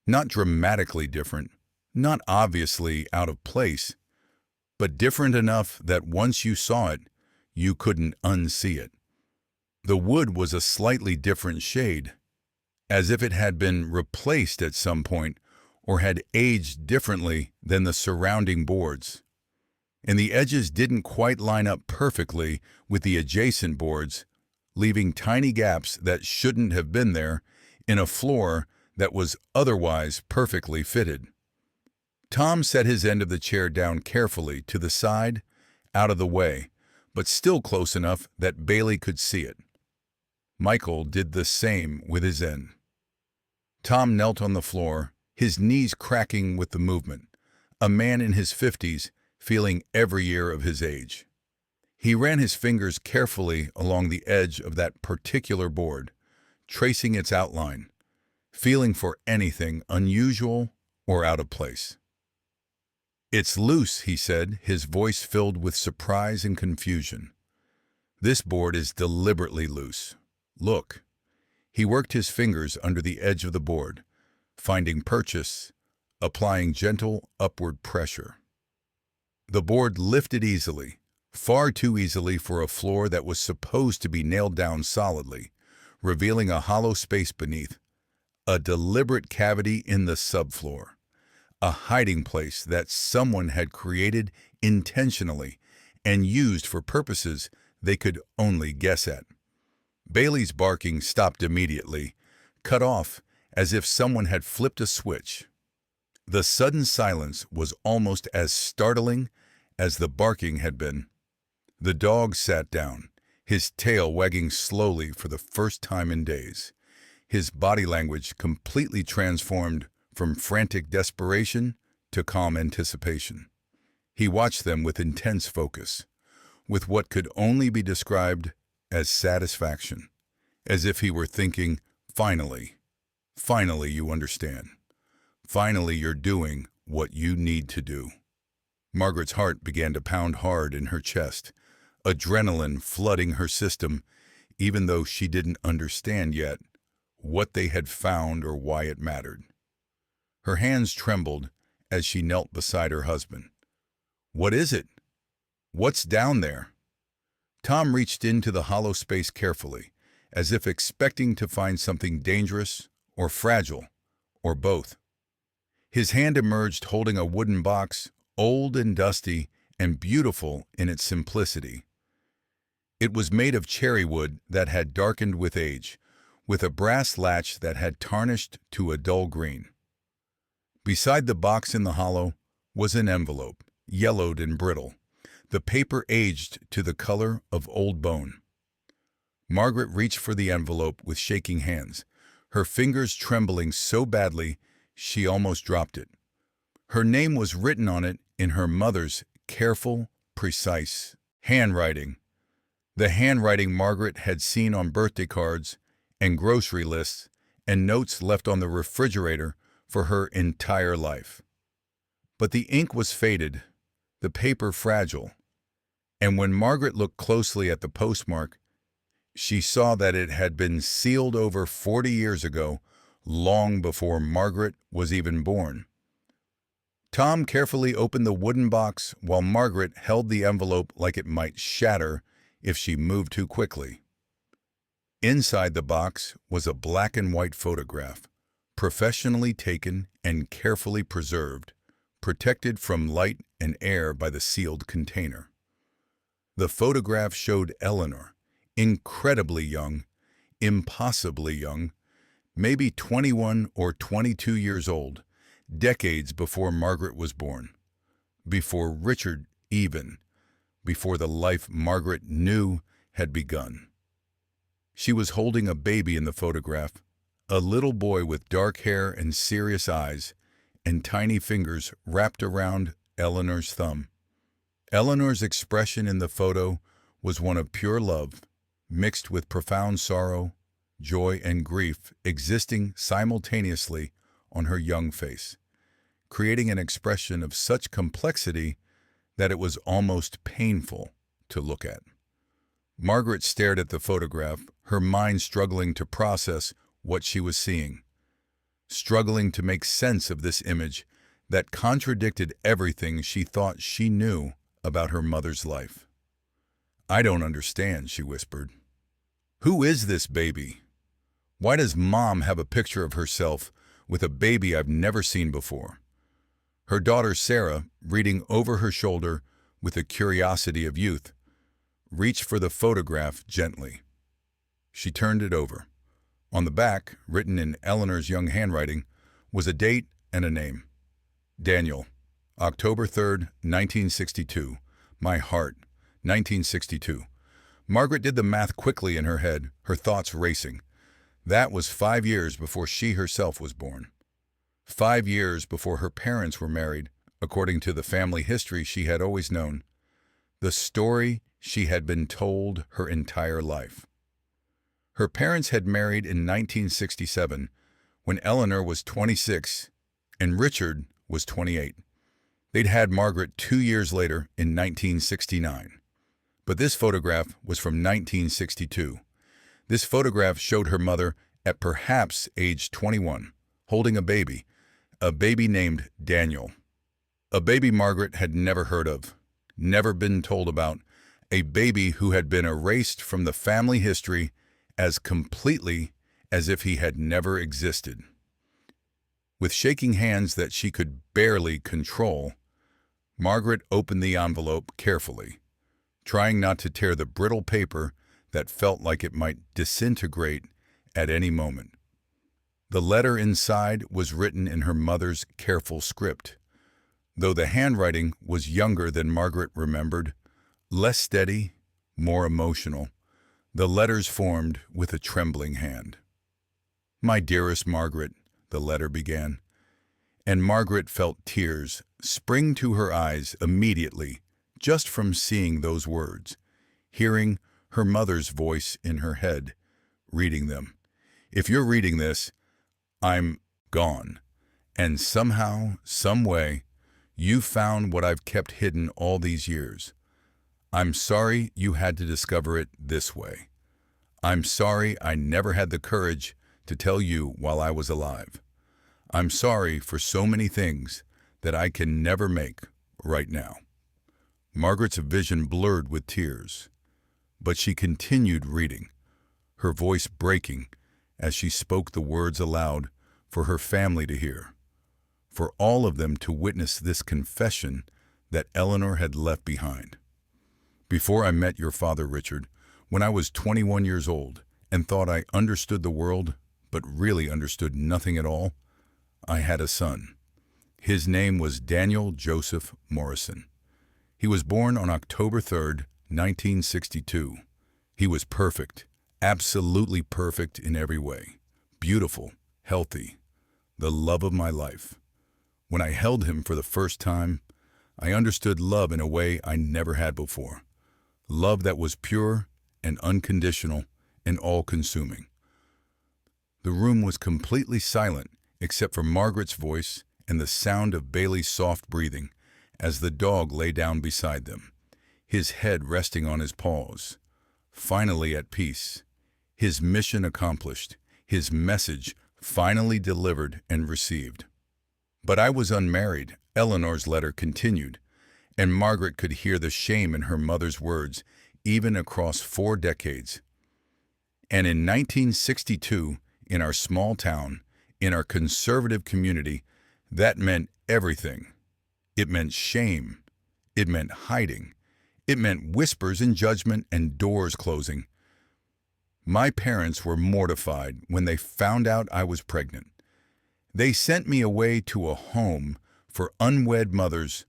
Not dramatically different, not obviously out of place, but different enough that once you saw it, you couldn't unsee it. The wood was a slightly different shade, as if it had been replaced at some point or had aged differently than the surrounding boards. And the edges didn't quite line up perfectly with the adjacent boards, leaving tiny gaps that shouldn't have been there in a floor that was otherwise perfectly fitted. Tom set his end of the chair down carefully to the side, out of the way, but still close enough that Bailey could see it. Michael did the same with his end. Tom knelt on the floor, his knees cracking with the movement, a man in his 50s feeling every year of his age. He ran his fingers carefully along the edge of that particular board, tracing its outline, feeling for anything unusual or out of place. "It's loose," he said, his voice filled with surprise and confusion. "This board is deliberately loose. Look." He worked his fingers under the edge of the board, finding purchase, applying gentle upward pressure. The board lifted easily, far too easily for a floor that was supposed to be nailed down solidly, revealing a hollow space beneath, a deliberate cavity in the subfloor, a hiding place that someone had created intentionally and used for purposes they could only guess at. Bailey's barking stopped immediately, cut off as if someone had flipped a switch. The sudden silence was almost as startling as the barking had been. The dog sat down, his tail wagging slowly for the first time in days, his body language completely transformed from frantic desperation to calm anticipation. He watched them with intense focus, with what could only be described as satisfaction, as if he were thinking, finally you understand. Finally you're doing what you need to do." Margaret's heart began to pound hard in her chest, adrenaline flooding her system, even though she didn't understand yet what they had found or why it mattered. Her hands trembled as she knelt beside her husband. "What is it? What's down there?" Tom reached into the hollow space carefully, as if expecting to find something dangerous or fragile, or both. His hand emerged holding a wooden box, old and dusty and beautiful in its simplicity. It was made of cherry wood that had darkened with age, with a brass latch that had tarnished to a dull green. Beside the box in the hollow was an envelope, yellowed and brittle, the paper aged to the color of old bone. Margaret reached for the envelope with shaking hands, her fingers trembling so badly she almost dropped it. Her name was written on it in her mother's careful, precise handwriting, the handwriting Margaret had seen on birthday cards and grocery lists and notes left on the refrigerator for her entire life. But the ink was faded, the paper fragile, and when Margaret looked closely at the postmark, she saw that it had been sealed over 40 years ago, long before Margaret was even born. Tom carefully opened the wooden box while Margaret held the envelope like it might shatter if she moved too quickly. Inside the box was a black and white photograph, professionally taken and carefully preserved, protected from light and air by the sealed container. The photograph showed Eleanor, incredibly young, impossibly young, maybe 21 or 22 years old, decades before Margaret was born, before Richard even, before the life Margaret knew had begun. She was holding a baby in the photograph, a little boy with dark hair and serious eyes, and tiny fingers wrapped around Eleanor's thumb. Eleanor's expression in the photo was one of pure love, mixed with profound sorrow, joy, and grief existing simultaneously on her young face, creating an expression of such complexity that it was almost painful to look at. Margaret stared at the photograph, her mind struggling to process what she was seeing, struggling to make sense of this image that contradicted everything she thought she knew about her mother's life. "I don't understand," she whispered. "Who is this baby? Why does Mom have a picture of herself with a baby I've never seen before?" Her daughter Sarah, reading over her shoulder with the curiosity of youth, reached for the photograph gently. She turned it over. On the back, written in Eleanor's young handwriting, was a date and a name. Daniel, October 3rd, 1962. My heart, 1962. Margaret did the math quickly in her head, her thoughts racing. That was 5 years before she herself was born. 5 years before her parents were married, according to the family history she had always known. The story she had been told her entire life. Her parents had married in 1967, when Eleanor was 26 and Richard was 28. They'd had Margaret 2 years later in 1969. But this photograph was from 1962. This photograph showed her mother at perhaps age 21, holding a baby named Daniel. A baby Margaret had never heard of, never been told about, a baby who had been erased from the family history as completely as if he had never existed. With shaking hands that she could barely control, Margaret opened the envelope carefully, trying not to tear the brittle paper that felt like it might disintegrate at any moment. The letter inside was written in her mother's careful script, though the handwriting was younger than Margaret remembered, less steady, more emotional. The letters formed with a trembling hand. "My dearest Margaret," the letter began, and Margaret felt tears spring to her eyes immediately just from seeing those words, hearing her mother's voice in her head, reading them. "If you're reading this, I'm gone, and somehow, some way, you found what I've kept hidden all these years. I'm sorry you had to discover it this way. I'm sorry I never had the courage to tell you while I was alive. I'm sorry for so many things that I can never make right now." Margaret's vision blurred with tears, but she continued reading, her voice breaking as she spoke the words aloud for her family to hear, for all of them to witness this confession that Eleanor had left behind. "Before I met your father, Richard, when I was 21 years old and thought I understood the world, but really understood nothing at all, I had a son. His name was Daniel Joseph Morrison. He was born on October 3rd, 1962. He was perfect, absolutely perfect in every way. Beautiful, healthy, the love of my life. When I held him for the first time, I understood love in a way I never had before. Love that was pure and unconditional and all-consuming." The room was completely silent except for Margaret's voice and the sound of Bailey's soft breathing as the dog lay down beside them, his head resting on his paws. Finally at peace, his mission accomplished, his message finally delivered and received. "But I was unmarried," Eleanor's letter continued, and Margaret could hear the shame in her mother's words even across 4 decades. "And in 1962, in our small town, in our conservative community, that meant everything. It meant shame. It meant hiding. It meant whispers and judgment and doors closing. My parents were mortified when they found out I was pregnant. They sent me away to a home for unwed mothers,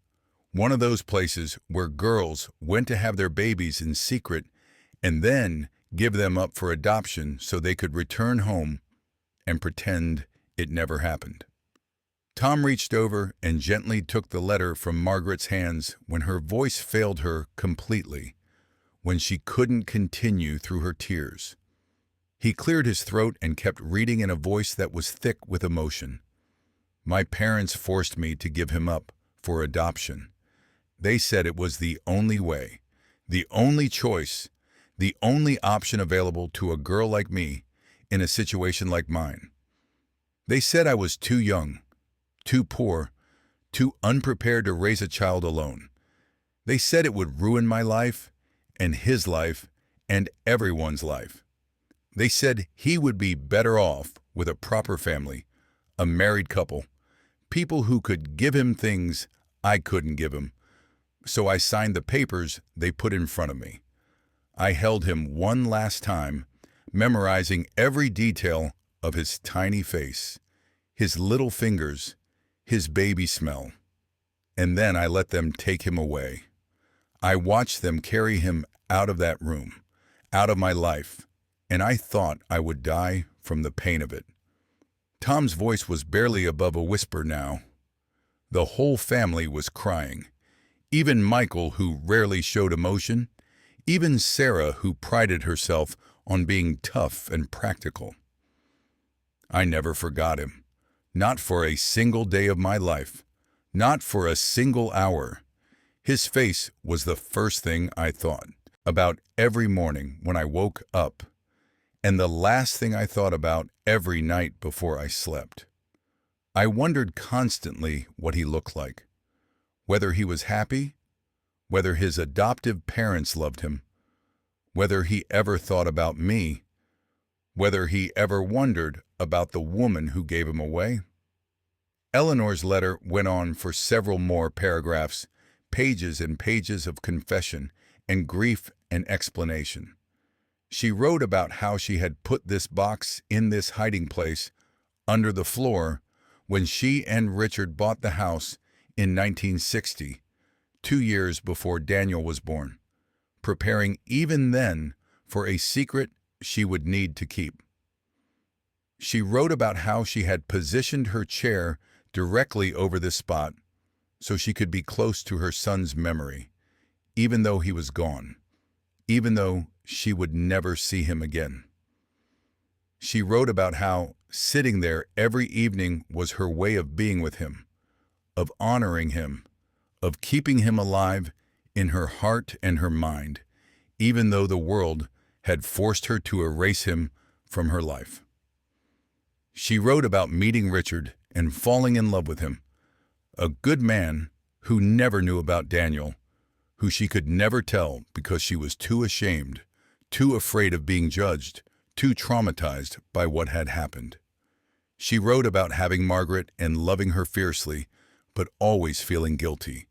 one of those places where girls went to have their babies in secret and then give them up for adoption so they could return home and pretend it never happened." Tom reached over and gently took the letter from Margaret's hands when her voice failed her completely, when she couldn't continue through her tears. He cleared his throat and kept reading in a voice that was thick with emotion. "My parents forced me to give him up for adoption. They said it was the only way, the only choice, the only option available to a girl like me in a situation like mine. They said I was too young, too poor, too unprepared to raise a child alone. They said it would ruin my life and his life and everyone's life. They said he would be better off with a proper family, a married couple, people who could give him things I couldn't give him. So I signed the papers they put in front of me. I held him one last time, memorizing every detail of his tiny face, his little fingers, his baby smell. And then I let them take him away. I watched them carry him out of that room, out of my life, and I thought I would die from the pain of it." Tom's voice was barely above a whisper now. The whole family was crying. Even Michael, who rarely showed emotion, even Sarah, who prided herself on being tough and practical. I never forgot him. Not for a single day of my life. Not for a single hour. His face was the first thing I thought about every morning when I woke up, and the last thing I thought about every night before I slept. I wondered constantly what he looked like, whether he was happy, whether his adoptive parents loved him, whether he ever thought about me, whether he ever wondered about the woman who gave him away. Eleanor's letter went on for several more paragraphs, pages and pages of confession and grief and explanation. She wrote about how she had put this box in this hiding place under the floor when she and Richard bought the house in 1960, 2 years before Daniel was born, preparing even then for a secret she would need to keep. She wrote about how she had positioned her chair directly over this spot so she could be close to her son's memory, even though he was gone, even though she would never see him again. She wrote about how sitting there every evening was her way of being with him, of honoring him, of keeping him alive in her heart and her mind, even though the world had forced her to erase him from her life. She wrote about meeting Richard and falling in love with him, a good man who never knew about Daniel, who she could never tell because she was too ashamed, too afraid of being judged, too traumatized by what had happened. She wrote about having Margaret and loving her fiercely, but always feeling guilty,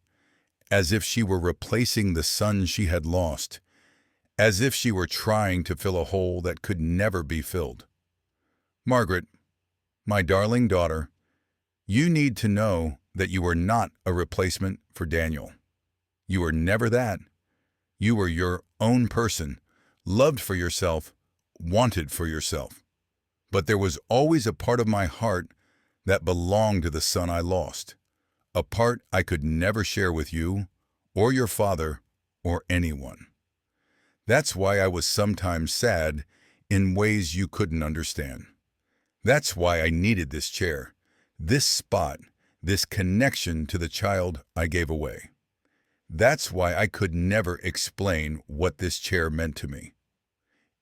as if she were replacing the son she had lost, as if she were trying to fill a hole that could never be filled. Margaret, my darling daughter, you need to know that you are not a replacement for Daniel. You were never that. You were your own person, loved for yourself, wanted for yourself. But there was always a part of my heart that belonged to the son I lost, a part I could never share with you, or your father, or anyone. That's why I was sometimes sad in ways you couldn't understand. That's why I needed this chair, this spot, this connection to the child I gave away. That's why I could never explain what this chair meant to me.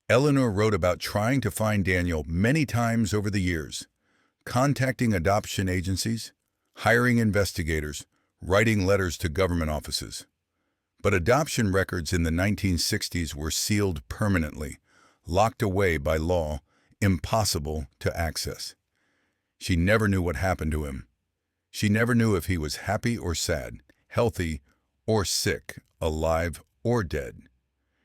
Eleanor wrote about trying to find Daniel many times over the years, contacting adoption agencies, hiring investigators, writing letters to government offices. But adoption records in the 1960s were sealed permanently, locked away by law, impossible to access. She never knew what happened to him. She never knew if he was happy or sad, healthy or sick, alive or dead.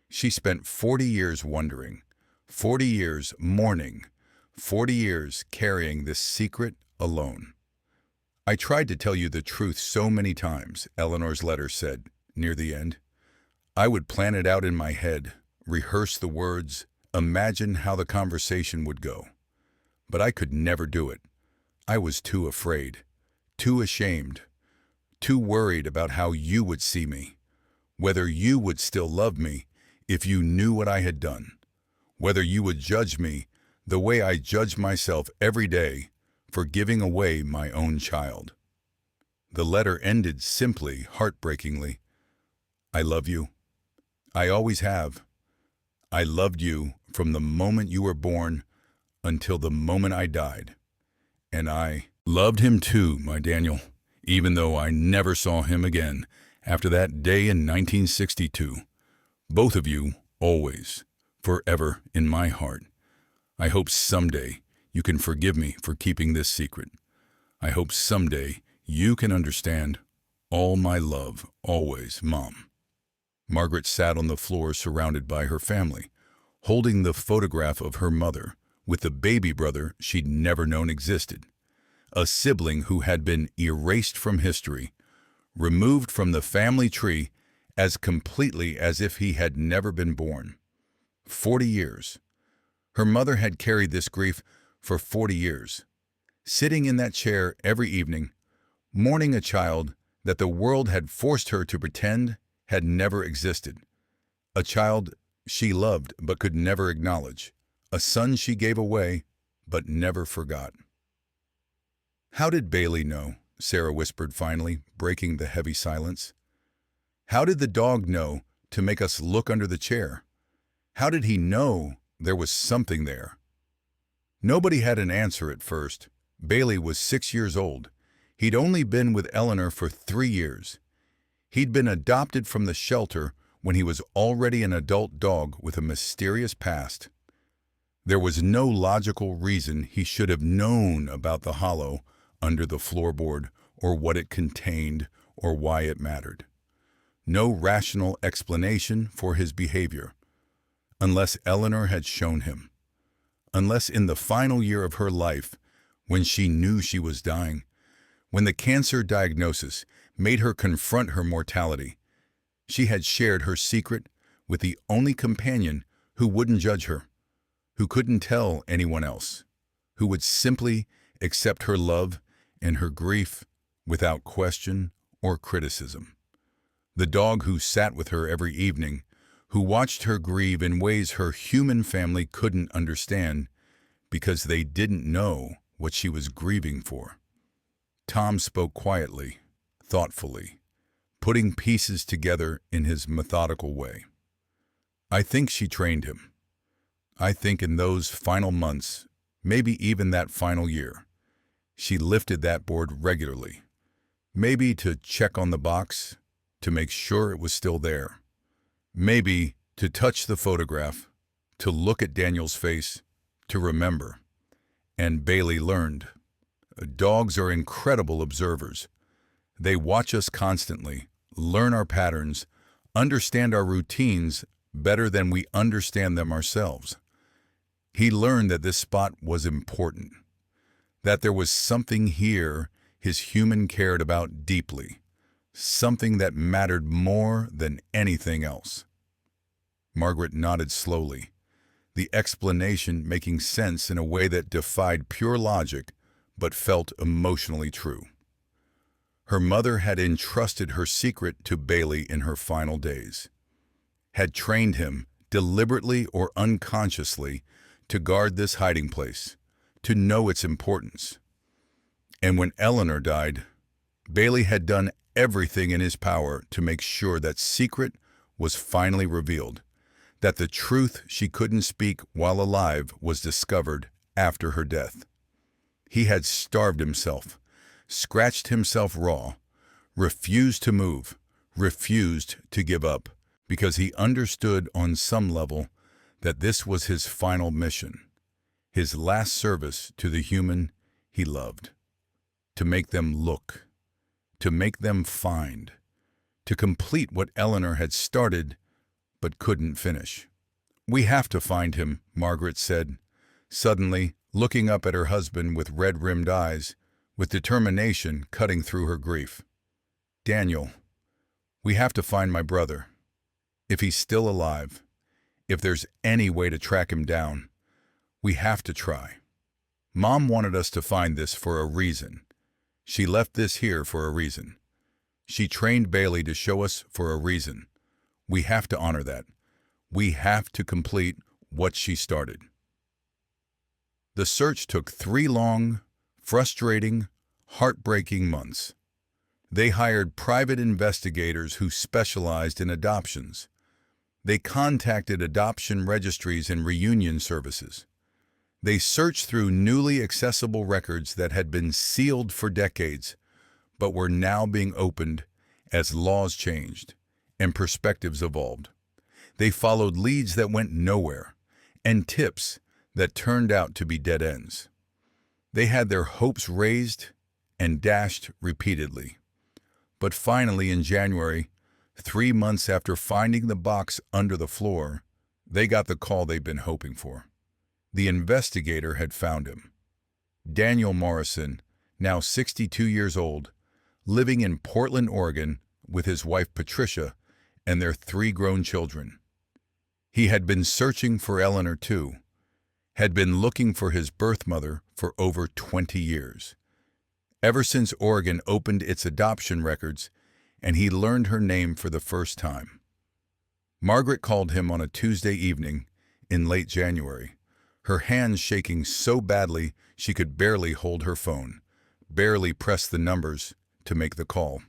She spent 40 years wondering, 40 years mourning, 40 years carrying this secret alone. I tried to tell you the truth so many times, Eleanor's letter said, near the end. I would plan it out in my head, rehearse the words, imagine how the conversation would go. But I could never do it. I was too afraid, too ashamed, too worried about how you would see me, whether you would still love me if you knew what I had done, whether you would judge me the way I judge myself every day for giving away my own child. The letter ended simply, heartbreakingly. I love you. I always have. I loved you from the moment you were born until the moment I died. And I loved him too, my Daniel, even though I never saw him again after that day in 1962. Both of you, always, forever in my heart. I hope someday you can forgive me for keeping this secret. I hope someday you can understand. All my love, always, Mom. Margaret sat on the floor surrounded by her family, holding the photograph of her mother with the baby brother she'd never known existed, a sibling who had been erased from history, removed from the family tree as completely as if he had never been born. 40 years. Her mother had carried this grief for 40 years, sitting in that chair every evening, mourning a child that the world had forced her to pretend had never existed, a child she loved but could never acknowledge, a son she gave away but never forgot. How did Bailey know? Sarah whispered finally, breaking the heavy silence. How did the dog know to make us look under the chair? How did he know there was something there? Nobody had an answer at first. Bailey was 6 years old. He'd only been with Eleanor for 3 years. He'd been adopted from the shelter when he was already an adult dog with a mysterious past. There was no logical reason he should have known about the hollow under the floorboard or what it contained or why it mattered. No rational explanation for his behavior, unless Eleanor had shown him. Unless in the final year of her life, when she knew she was dying, when the cancer diagnosis made her confront her mortality, she had shared her secret with the only companion who wouldn't judge her, who couldn't tell anyone else, who would simply accept her love and her grief without question or criticism. The dog who sat with her every evening, who watched her grieve in ways her human family couldn't understand because they didn't know what she was grieving for. Tom spoke quietly, thoughtfully, putting pieces together in his methodical way. I think she trained him. I think in those final months, maybe even that final year, she lifted that board regularly, maybe to check on the box, to make sure it was still there, maybe to touch the photograph, to look at Daniel's face, to remember. And Bailey learned. Dogs are incredible observers. They watch us constantly, learn our patterns, understand our routines better than we understand them ourselves. He learned that this spot was important, that there was something here his human cared about deeply, something that mattered more than anything else. Margaret nodded slowly, the explanation making sense in a way that defied pure logic but felt emotionally true. Her mother had entrusted her secret to Bailey in her final days, had trained him, deliberately or unconsciously, to guard this hiding place, to know its importance. And when Eleanor died, Bailey had done everything in his power to make sure that secret was finally revealed, that the truth she couldn't speak while alive was discovered after her death. He had starved himself, scratched himself raw, refused to move, refused to give up, because he understood on some level that this was his final mission, his last service to the human he loved, to make them look, to make them find, to complete what Eleanor had started but couldn't finish. "We have to find him," Margaret said, suddenly looking up at her husband with red-rimmed eyes, with determination cutting through her grief. "Daniel, we have to find my brother. If he's still alive, if there's any way to track him down, we have to try. Mom wanted us to find this for a reason. She left this here for a reason. She trained Bailey to show us for a reason. We have to honor that. We have to complete what she started." The search took 3 long, frustrating, heartbreaking months. They hired private investigators who specialized in adoptions. They contacted adoption registries and reunion services. They searched through newly accessible records that had been sealed for decades, but were now being opened as laws changed and perspectives evolved. They followed leads that went nowhere and tips that turned out to be dead ends. They had their hopes raised and dashed repeatedly. But finally in January, 3 months after finding the box under the floor, they got the call they'd been hoping for. The investigator had found him. Daniel Morrison, now 62 years old, living in Portland, Oregon, with his wife Patricia and their 3 grown children. He had been searching for Eleanor too, had been looking for his birth mother for over 20 years. Ever since Oregon opened its adoption records and he learned her name for the first time. Margaret called him on a Tuesday evening in late January, her hands shaking so badly she could barely hold her phone, barely press the numbers to make the call.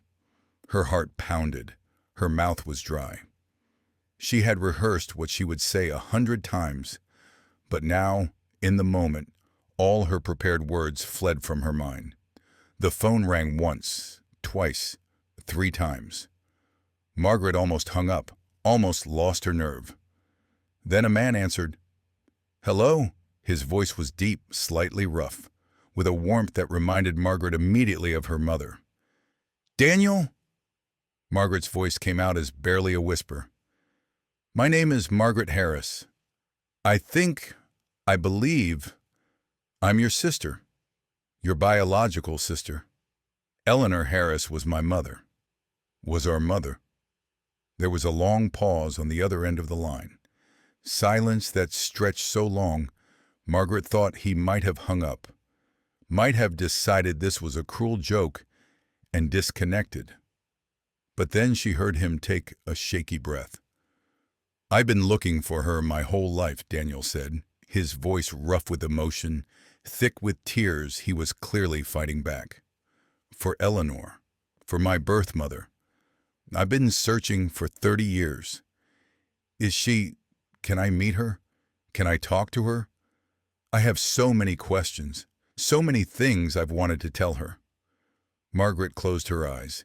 Her heart pounded, her mouth was dry. She had rehearsed what she would say 100 times, but now, in the moment, all her prepared words fled from her mind. The phone rang once, twice, 3 times. Margaret almost hung up, almost lost her nerve. Then a man answered. "Hello?" His voice was deep, slightly rough, with a warmth that reminded Margaret immediately of her mother. "Daniel?" Margaret's voice came out as barely a whisper. "My name is Margaret Harris. I believe, I'm your sister, your biological sister. Eleanor Harris was my mother, was our mother." There was a long pause on the other end of the line, silence that stretched so long Margaret thought he might have hung up, might have decided this was a cruel joke and disconnected. But then she heard him take a shaky breath. "I've been looking for her my whole life," Daniel said, his voice rough with emotion, thick with tears he was clearly fighting back. "For Eleanor, for my birth mother. I've been searching for 30 years. Is she... Can I meet her? Can I talk to her? I have so many questions, so many things I've wanted to tell her." Margaret closed her eyes,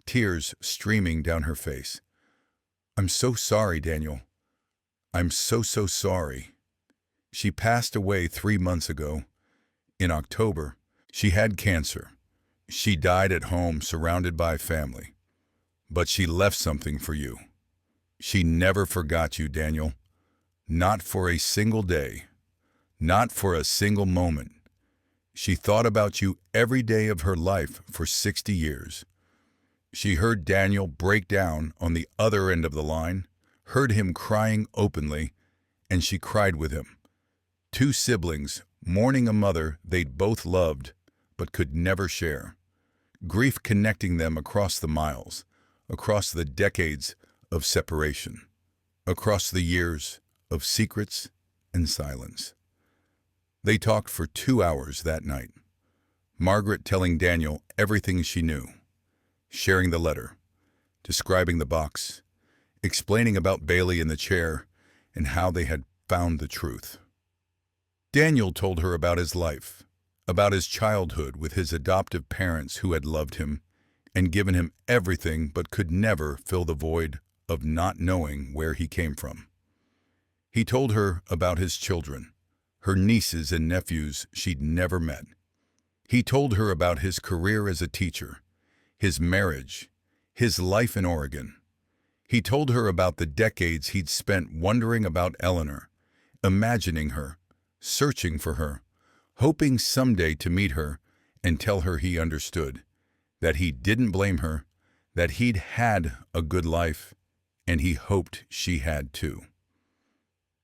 tears streaming down her face. "I'm so sorry, Daniel. I'm so sorry. She passed away 3 months ago. In October, she had cancer. She died at home surrounded by family. But she left something for you. She never forgot you, Daniel. Not for a single day. Not for a single moment. She thought about you every day of her life for 60 years. She heard Daniel break down on the other end of the line, heard him crying openly, and she cried with him. Two siblings mourning a mother they'd both loved but could never share. Grief connecting them across the miles, across the decades of separation, across the years of secrets and silence. They talked for 2 hours that night, Margaret telling Daniel everything she knew, sharing the letter, describing the box, explaining about Bailey in the chair and how they had found the truth. Daniel told her about his life, about his childhood with his adoptive parents who had loved him and given him everything but could never fill the void of not knowing where he came from. He told her about his children, her nieces and nephews she'd never met. He told her about his career as a teacher, his marriage, his life in Oregon. He told her about the decades he'd spent wondering about Eleanor, imagining her, searching for her, hoping someday to meet her and tell her he understood, that he didn't blame her, that he'd had a good life, and he hoped she had too.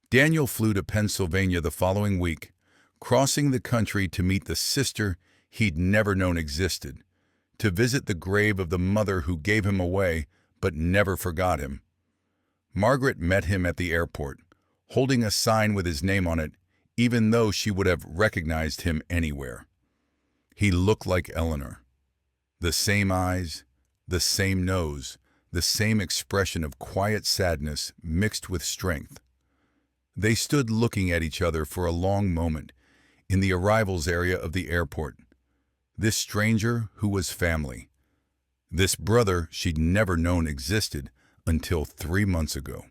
Daniel flew to Pennsylvania the following week, crossing the country to meet the sister he'd never known existed, to visit the grave of the mother who gave him away but never forgot him. Margaret met him at the airport, holding a sign with his name on it, even though she would have recognized him anywhere. He looked like Eleanor. The same eyes, the same nose, the same expression of quiet sadness mixed with strength. They stood looking at each other for a long moment in the arrivals area of the airport. This stranger who was family. This brother she'd never known existed until 3 months ago.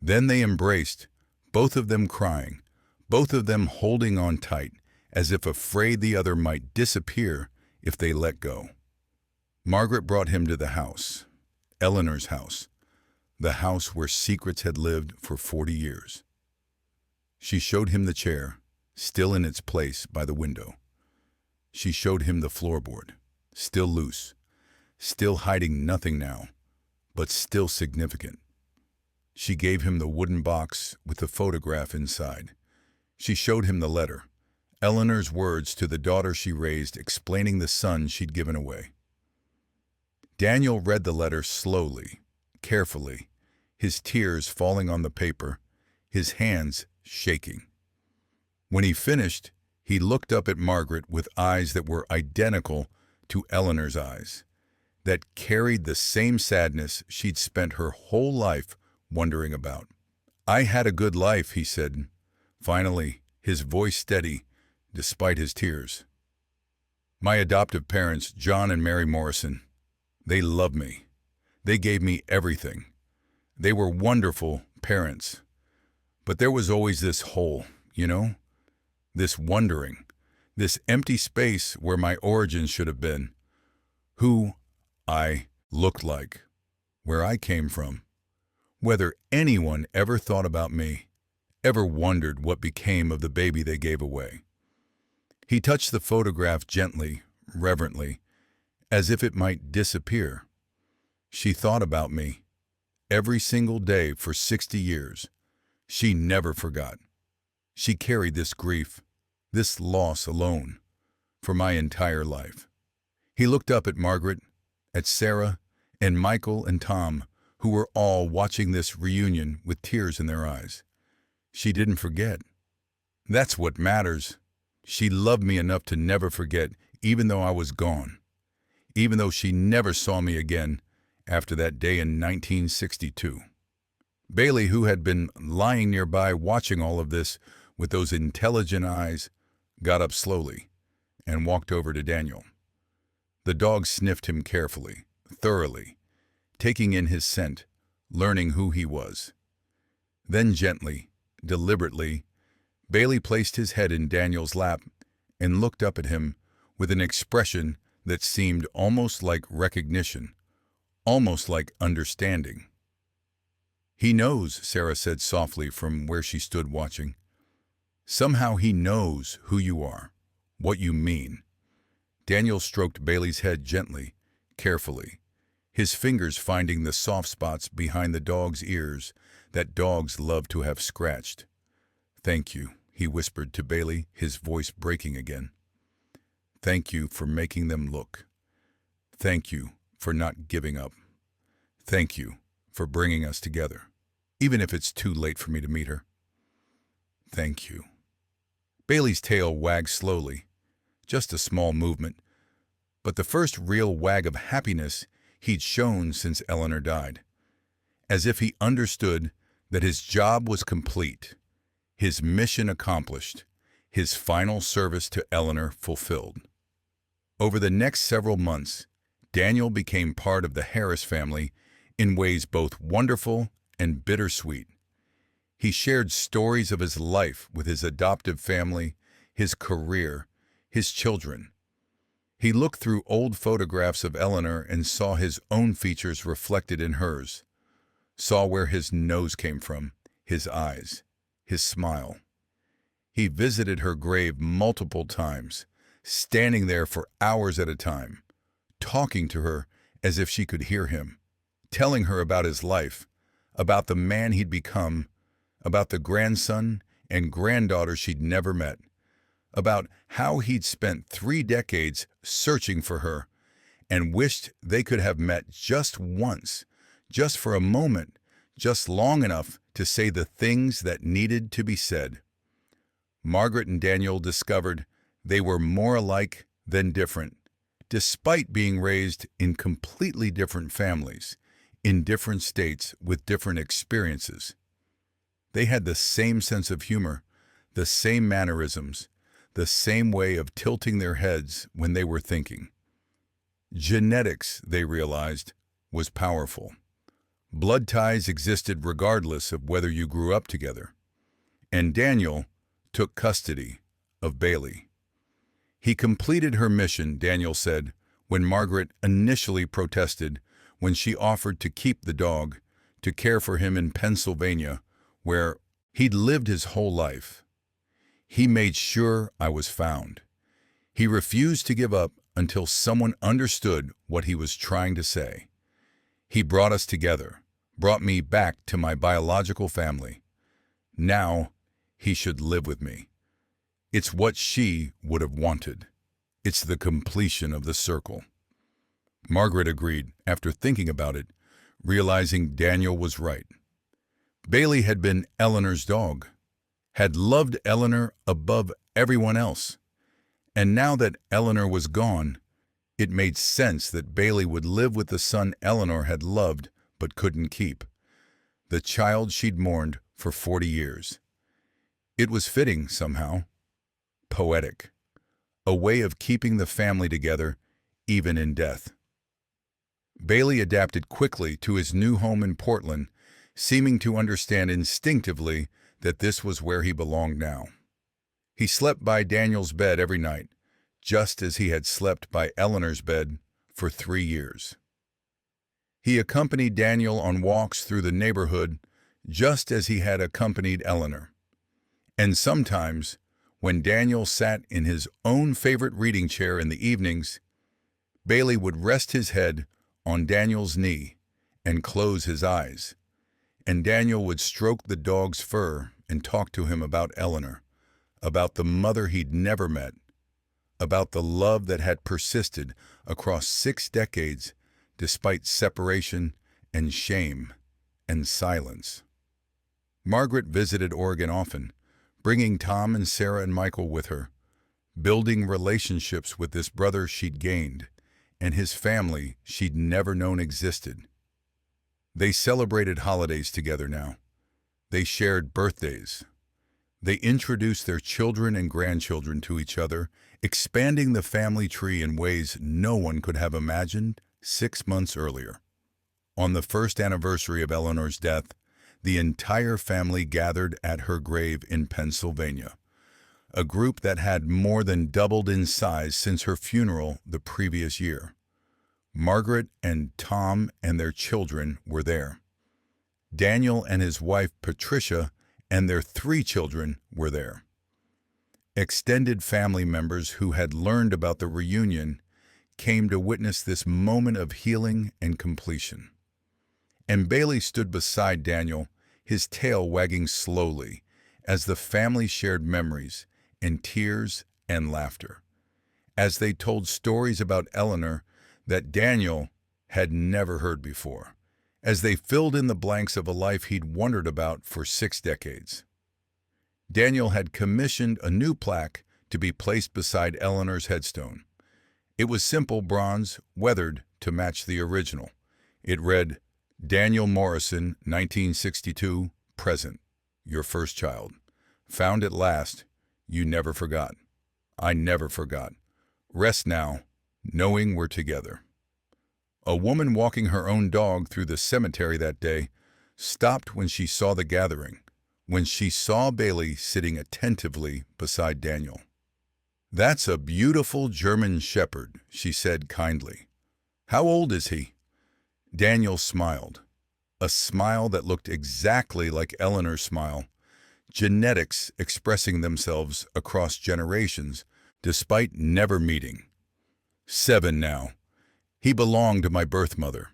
Then they embraced, both of them crying, both of them holding on tight, as if afraid the other might disappear if they let go. Margaret brought him to the house, Eleanor's house, the house where secrets had lived for 40 years. She showed him the chair, still in its place by the window. She showed him the floorboard, still loose, still hiding nothing now, but still significant. She gave him the wooden box with the photograph inside. She showed him the letter, Eleanor's words to the daughter she raised explaining the son she'd given away. Daniel read the letter slowly, carefully, his tears falling on the paper, his hands shaking. When he finished, he looked up at Margaret with eyes that were identical to Eleanor's eyes, that carried the same sadness she'd spent her whole life wondering about. "I had a good life," he said, finally, his voice steady despite his tears. "My adoptive parents, John and Mary Morrison, they loved me. They gave me everything. They were wonderful parents. But there was always this hole, this wondering, this empty space where my origins should have been, who I looked like, where I came from, whether anyone ever thought about me, ever wondered what became of the baby they gave away." He touched the photograph gently, reverently, as if it might disappear. "She thought about me every single day for 60 years. She never forgot. She carried this grief, this loss alone, for my entire life." He looked up at Margaret, at Sarah, and Michael and Tom, who were all watching this reunion with tears in their eyes. She didn't forget. That's what matters. She loved me enough to never forget, even though I was gone, even though she never saw me again, after that day in 1962. Bailey, who had been lying nearby watching all of this with those intelligent eyes, got up slowly and walked over to Daniel. The dog sniffed him carefully, thoroughly, taking in his scent, learning who he was. Then gently, deliberately, Bailey placed his head in Daniel's lap and looked up at him with an expression that seemed almost like recognition, almost like understanding. "He knows," Sarah said softly from where she stood watching. "Somehow he knows who you are, what you mean." Daniel stroked Bailey's head gently, carefully, his fingers finding the soft spots behind the dog's ears that dogs love to have scratched. "Thank you," he whispered to Bailey, his voice breaking again. "Thank you for making them look. Thank you for not giving up. Thank you for bringing us together, even if it's too late for me to meet her. Thank you." Bailey's tail wagged slowly, just a small movement, but the first real wag of happiness he'd shown since Eleanor died, as if he understood that his job was complete, his mission accomplished, his final service to Eleanor fulfilled. Over the next several months, Daniel became part of the Harris family in ways both wonderful and bittersweet. He shared stories of his life with his adoptive family, his career, his children. He looked through old photographs of Eleanor and saw his own features reflected in hers, saw where his nose came from, his eyes, his smile. He visited her grave multiple times, standing there for hours at a time, talking to her as if she could hear him, telling her about his life, about the man he'd become, about the grandson and granddaughter she'd never met, about how he'd spent 3 decades searching for her and wished they could have met just once, just for a moment, just long enough to say the things that needed to be said. Margaret and Daniel discovered they were more alike than different, despite being raised in completely different families, in different states with different experiences. They had the same sense of humor, the same mannerisms, the same way of tilting their heads when they were thinking. Genetics, they realized, was powerful. Blood ties existed regardless of whether you grew up together. And Daniel took custody of Bailey. He completed her mission, Daniel said, when Margaret initially protested when she offered to keep the dog, to care for him in Pennsylvania, where he'd lived his whole life. "He made sure I was found. He refused to give up until someone understood what he was trying to say. He brought us together, brought me back to my biological family. Now he should live with me. It's what she would have wanted. It's the completion of the circle." Margaret agreed after thinking about it, realizing Daniel was right. Bailey had been Eleanor's dog, had loved Eleanor above everyone else. And now that Eleanor was gone, it made sense that Bailey would live with the son Eleanor had loved but couldn't keep, the child she'd mourned for 40 years. It was fitting somehow, poetic, a way of keeping the family together even in death. Bailey adapted quickly to his new home in Portland, seeming to understand instinctively that this was where he belonged now. He slept by Daniel's bed every night, just as he had slept by Eleanor's bed for 3 years. He accompanied Daniel on walks through the neighborhood, just as he had accompanied Eleanor. And sometimes, when Daniel sat in his own favorite reading chair in the evenings, Bailey would rest his head on Daniel's knee and close his eyes, and Daniel would stroke the dog's fur and talk to him about Eleanor, about the mother he'd never met, about the love that had persisted across 6 decades despite separation and shame and silence. Margaret visited Oregon often, bringing Tom and Sarah and Michael with her, building relationships with this brother she'd gained and his family she'd never known existed. They celebrated holidays together now. They shared birthdays. They introduced their children and grandchildren to each other, expanding the family tree in ways no one could have imagined 6 months earlier. On the first anniversary of Eleanor's death, the entire family gathered at her grave in Pennsylvania, a group that had more than doubled in size since her funeral the previous year. Margaret and Tom and their children were there. Daniel and his wife Patricia and their 3 children were there. Extended family members who had learned about the reunion came to witness this moment of healing and completion. And Bailey stood beside Daniel, his tail wagging slowly, as the family shared memories and tears and laughter, as they told stories about Eleanor that Daniel had never heard before, as they filled in the blanks of a life he'd wondered about for 6 decades. Daniel had commissioned a new plaque to be placed beside Eleanor's headstone. It was simple bronze, weathered to match the original. It read, "Daniel Morrison, 1962, present, your first child. Found at last, you never forgot. I never forgot. Rest now, knowing we're together." A woman walking her own dog through the cemetery that day stopped when she saw the gathering, when she saw Bailey sitting attentively beside Daniel. "That's a beautiful German shepherd," she said kindly. "How old is he?" Daniel smiled, a smile that looked exactly like Eleanor's smile, genetics expressing themselves across generations despite never meeting. 7 now. He belonged to my birth mother.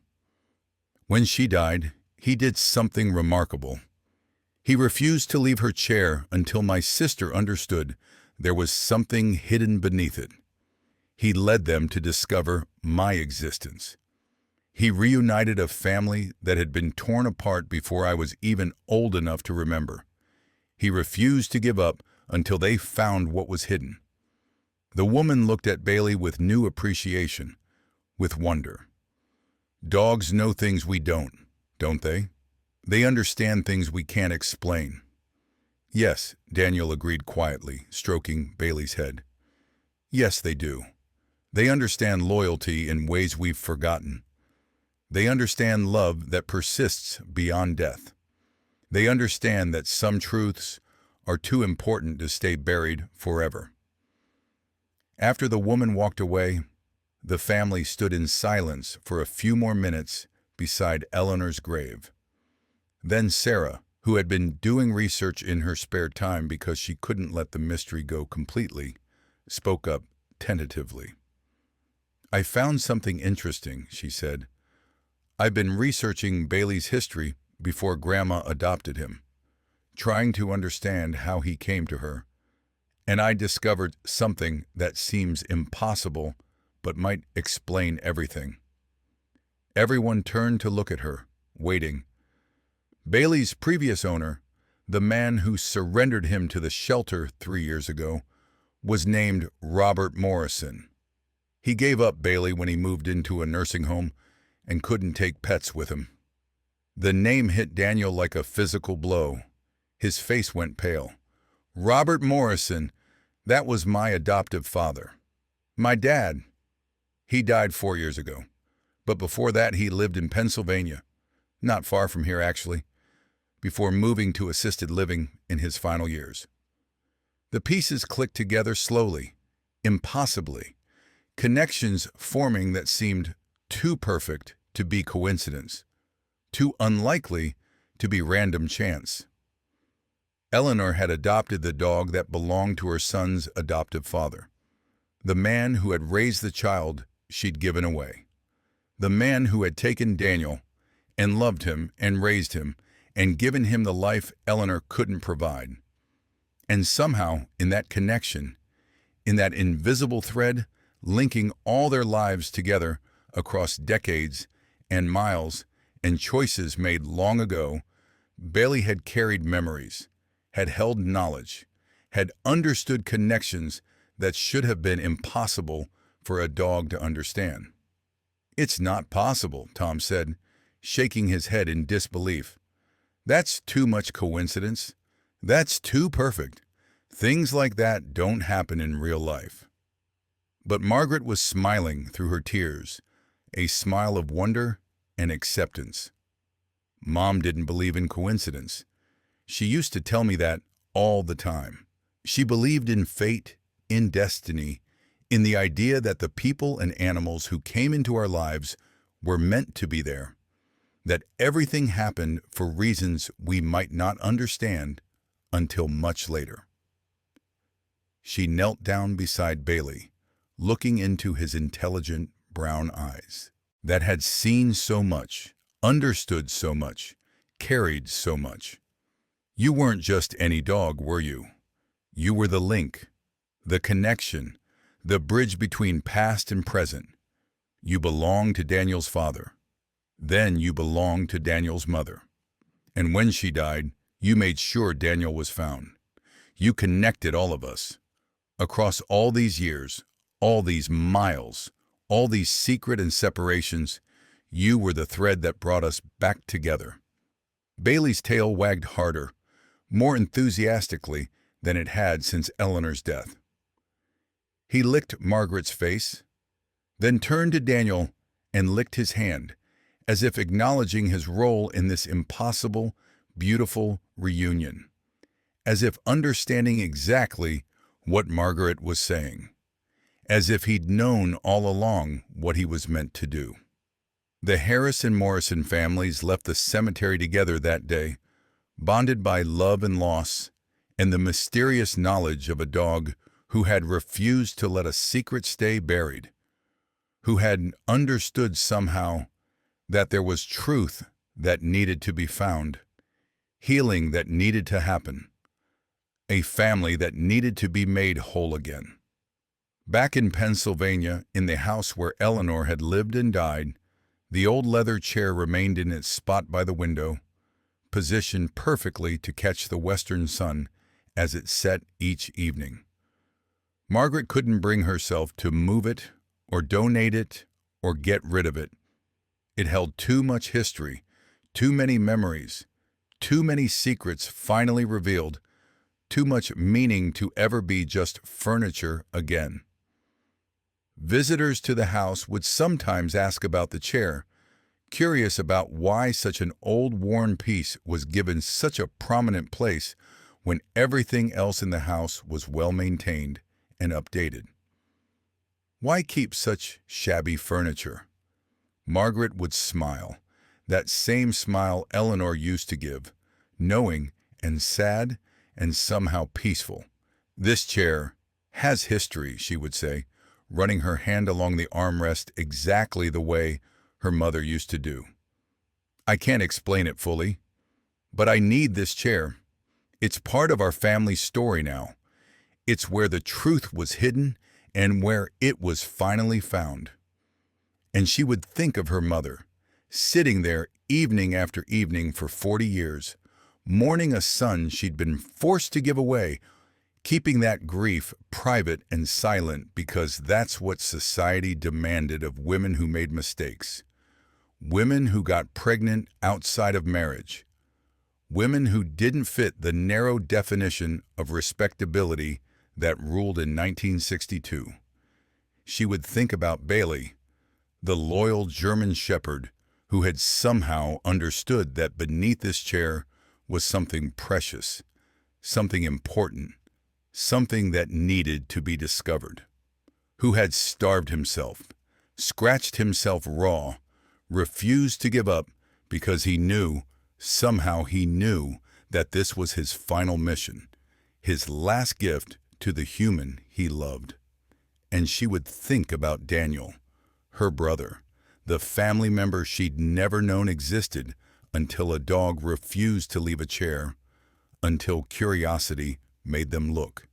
When she died, he did something remarkable. He refused to leave her chair until my sister understood there was something hidden beneath it. He led them to discover my existence. He reunited a family that had been torn apart before I was even old enough to remember. He refused to give up until they found what was hidden. The woman looked at Bailey with new appreciation, with wonder. Dogs know things we don't they? They understand things we can't explain. Yes, Daniel agreed quietly, stroking Bailey's head. Yes, they do. They understand loyalty in ways we've forgotten. They understand love that persists beyond death. They understand that some truths are too important to stay buried forever. After the woman walked away, the family stood in silence for a few more minutes beside Eleanor's grave. Then Sarah, who had been doing research in her spare time because she couldn't let the mystery go completely, spoke up tentatively. "I found something interesting," she said. "I've been researching Bailey's history before Grandma adopted him, trying to understand how he came to her, and I discovered something that seems impossible but might explain everything." Everyone turned to look at her, waiting. Bailey's previous owner, the man who surrendered him to the shelter 3 years ago, was named Robert Morrison. He gave up Bailey when he moved into a nursing home and couldn't take pets with him. The name hit Daniel like a physical blow. His face went pale. Robert Morrison, that was my adoptive father. My dad. He died 4 years ago, but before that he lived in Pennsylvania, not far from here actually, before moving to assisted living in his final years. The pieces clicked together slowly, impossibly, connections forming that seemed too perfect to be coincidence, too unlikely to be random chance. Eleanor had adopted the dog that belonged to her son's adoptive father, the man who had raised the child she'd given away, the man who had taken Daniel and loved him and raised him and given him the life Eleanor couldn't provide. And somehow, in that connection, in that invisible thread linking all their lives together across decades and miles and choices made long ago, Bailey had carried memories, had held knowledge, had understood connections that should have been impossible for a dog to understand. "It's not possible," Tom said. shaking his head in disbelief. That's too much coincidence. That's too perfect. Things like that don't happen in real life. But Margaret was smiling through her tears, a smile of wonder and acceptance. Mom didn't believe in coincidence. She used to tell me that all the time. She believed in fate, in destiny, in the idea that the people and animals who came into our lives were meant to be there, that everything happened for reasons we might not understand until much later. She knelt down beside Bailey, looking into his intelligent brown eyes that had seen so much, understood so much, carried so much. You weren't just any dog, were you? You were the link, the connection, the bridge between past and present. You belonged to Daniel's father. Then you belonged to Daniel's mother. And when she died, you made sure Daniel was found. You connected all of us. Across all these years, all these miles, all these secret and separations, you were the thread that brought us back together. Bailey's tail wagged harder, more enthusiastically than it had since Eleanor's death. He licked Margaret's face, then turned to Daniel and licked his hand, as if acknowledging his role in this impossible, beautiful reunion, as if understanding exactly what Margaret was saying, as if he'd known all along what he was meant to do. The Harris and Morrison families left the cemetery together that day, bonded by love and loss and the mysterious knowledge of a dog who had refused to let a secret stay buried, who had understood somehow that there was truth that needed to be found, healing that needed to happen, a family that needed to be made whole again. Back in Pennsylvania, in the house where Eleanor had lived and died, the old leather chair remained in its spot by the window, positioned perfectly to catch the western sun as it set each evening. Margaret couldn't bring herself to move it or donate it or get rid of it. It held too much history, too many memories, too many secrets finally revealed, too much meaning to ever be just furniture again. Visitors to the house would sometimes ask about the chair, curious about why such an old worn piece was given such a prominent place when everything else in the house was well maintained and updated. Why keep such shabby furniture? Margaret would smile, that same smile Eleanor used to give, knowing and sad and somehow peaceful. This chair has history, she would say, running her hand along the armrest exactly the way her mother used to do. I can't explain it fully, but I need this chair. It's part of our family story now. It's where the truth was hidden and where it was finally found. And she would think of her mother, sitting there evening after evening for 40 years, mourning a son she'd been forced to give away, keeping that grief private and silent because that's what society demanded of women who made mistakes, women who got pregnant outside of marriage, women who didn't fit the narrow definition of respectability that ruled in 1962. She would think about Bailey, the loyal German shepherd who had somehow understood that beneath this chair was something precious, something important, something that needed to be discovered, who had starved himself, scratched himself raw, refused to give up because he knew, somehow he knew, that this was his final mission, his last gift to the human he loved. And she would think about Daniel, her brother, the family member she'd never known existed until a dog refused to leave a chair, until curiosity made them look,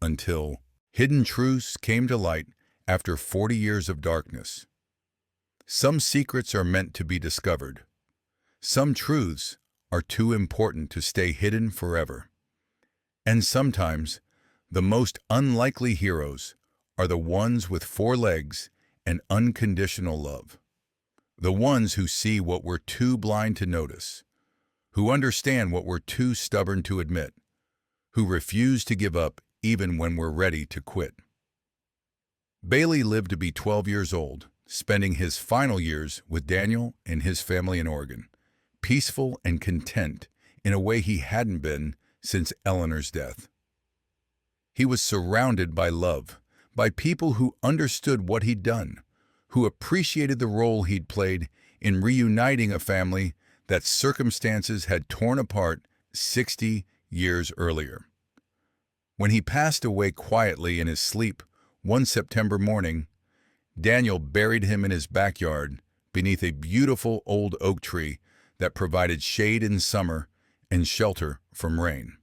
until hidden truths came to light after 40 years of darkness. Some secrets are meant to be discovered. Some truths are too important to stay hidden forever. And sometimes, the most unlikely heroes are the ones with 4 legs and unconditional love. The ones who see what we're too blind to notice, who understand what we're too stubborn to admit, who refuse to give up even when we're ready to quit. Bailey lived to be 12 years old, spending his final years with Daniel and his family in Oregon, peaceful and content in a way he hadn't been since Eleanor's death. He was surrounded by love, by people who understood what he'd done, who appreciated the role he'd played in reuniting a family that circumstances had torn apart 60 years earlier. When he passed away quietly in his sleep one September morning, Daniel buried him in his backyard beneath a beautiful old oak tree that provided shade in summer and shelter from rain.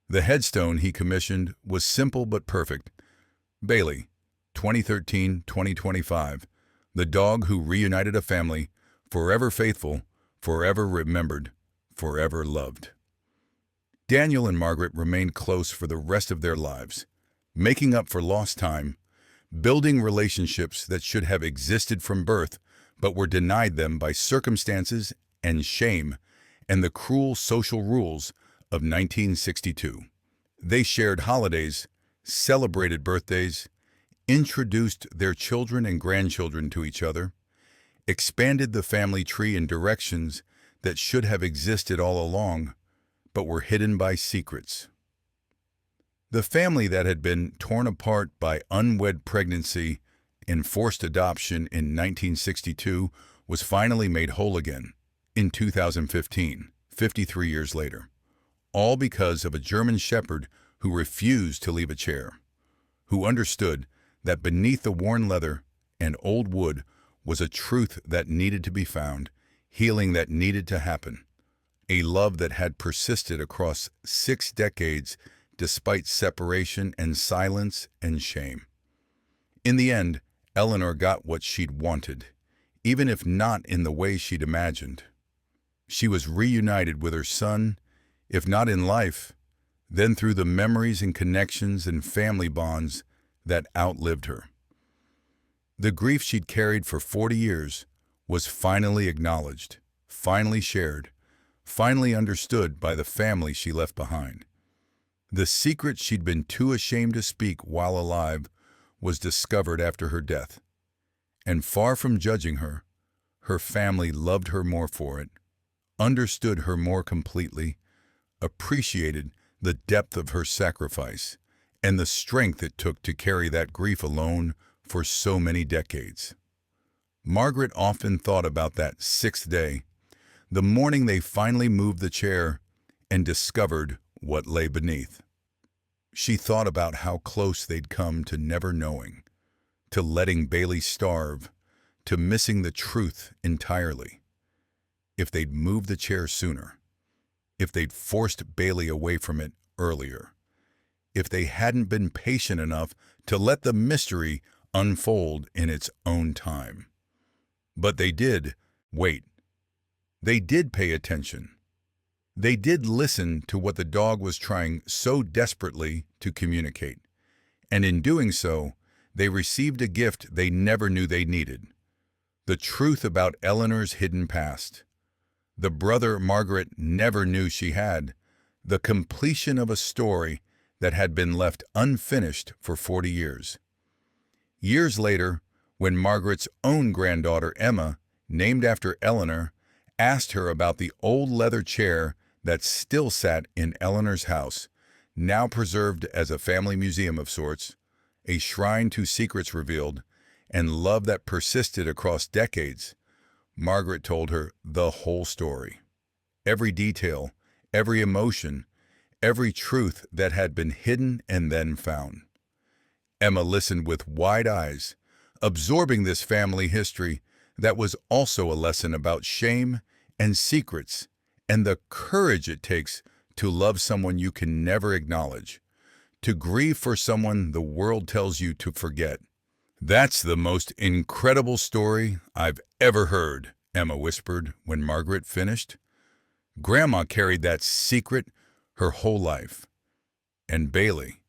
The headstone he commissioned was simple but perfect. Bailey, 2013-2025, the dog who reunited a family, forever faithful, forever remembered, forever loved. Daniel and Margaret remained close for the rest of their lives, making up for lost time, building relationships that should have existed from birth but were denied them by circumstances and shame and the cruel social rules of 1962. They shared holidays, celebrated birthdays, introduced their children and grandchildren to each other, expanded the family tree in directions that should have existed all along, but were hidden by secrets. The family that had been torn apart by unwed pregnancy and forced adoption in 1962 was finally made whole again in 2015, 53 years later, all because of a German shepherd who refused to leave a chair, who understood that beneath the worn leather and old wood was a truth that needed to be found, healing that needed to happen, a love that had persisted across 6 decades despite separation and silence and shame. In the end, Eleanor got what she'd wanted, even if not in the way she'd imagined. She was reunited with her son, if not in life, then through the memories and connections and family bonds that outlived her. The grief she'd carried for 40 years was finally acknowledged, finally shared, finally understood by the family she left behind. The secret she'd been too ashamed to speak while alive was discovered after her death. And far from judging her, her family loved her more for it, understood her more completely, appreciated the depth of her sacrifice, and the strength it took to carry that grief alone for so many decades. Margaret often thought about that 6th day, the morning they finally moved the chair and discovered what lay beneath. She thought about how close they'd come to never knowing, to letting Bailey starve, to missing the truth entirely. If they'd moved the chair sooner, if they'd forced Bailey away from it earlier, if they hadn't been patient enough to let the mystery unfold in its own time. But they did wait. They did pay attention. They did listen to what the dog was trying so desperately to communicate. And in doing so, they received a gift they never knew they needed. The truth about Eleanor's hidden past. The brother Margaret never knew she had. The completion of a story that had been left unfinished for 40 years. Years later, when Margaret's own granddaughter Emma, named after Eleanor, asked her about the old leather chair that still sat in Eleanor's house, now preserved as a family museum of sorts, a shrine to secrets revealed, and love that persisted across decades, Margaret told her the whole story. Every detail, every emotion, every truth that had been hidden and then found. Emma listened with wide eyes, absorbing this family history that was also a lesson about shame and secrets and the courage it takes to love someone you can never acknowledge, to grieve for someone the world tells you to forget. "That's the most incredible story I've ever heard," Emma whispered when Margaret finished. "Grandma carried that secret her whole life. And Bailey,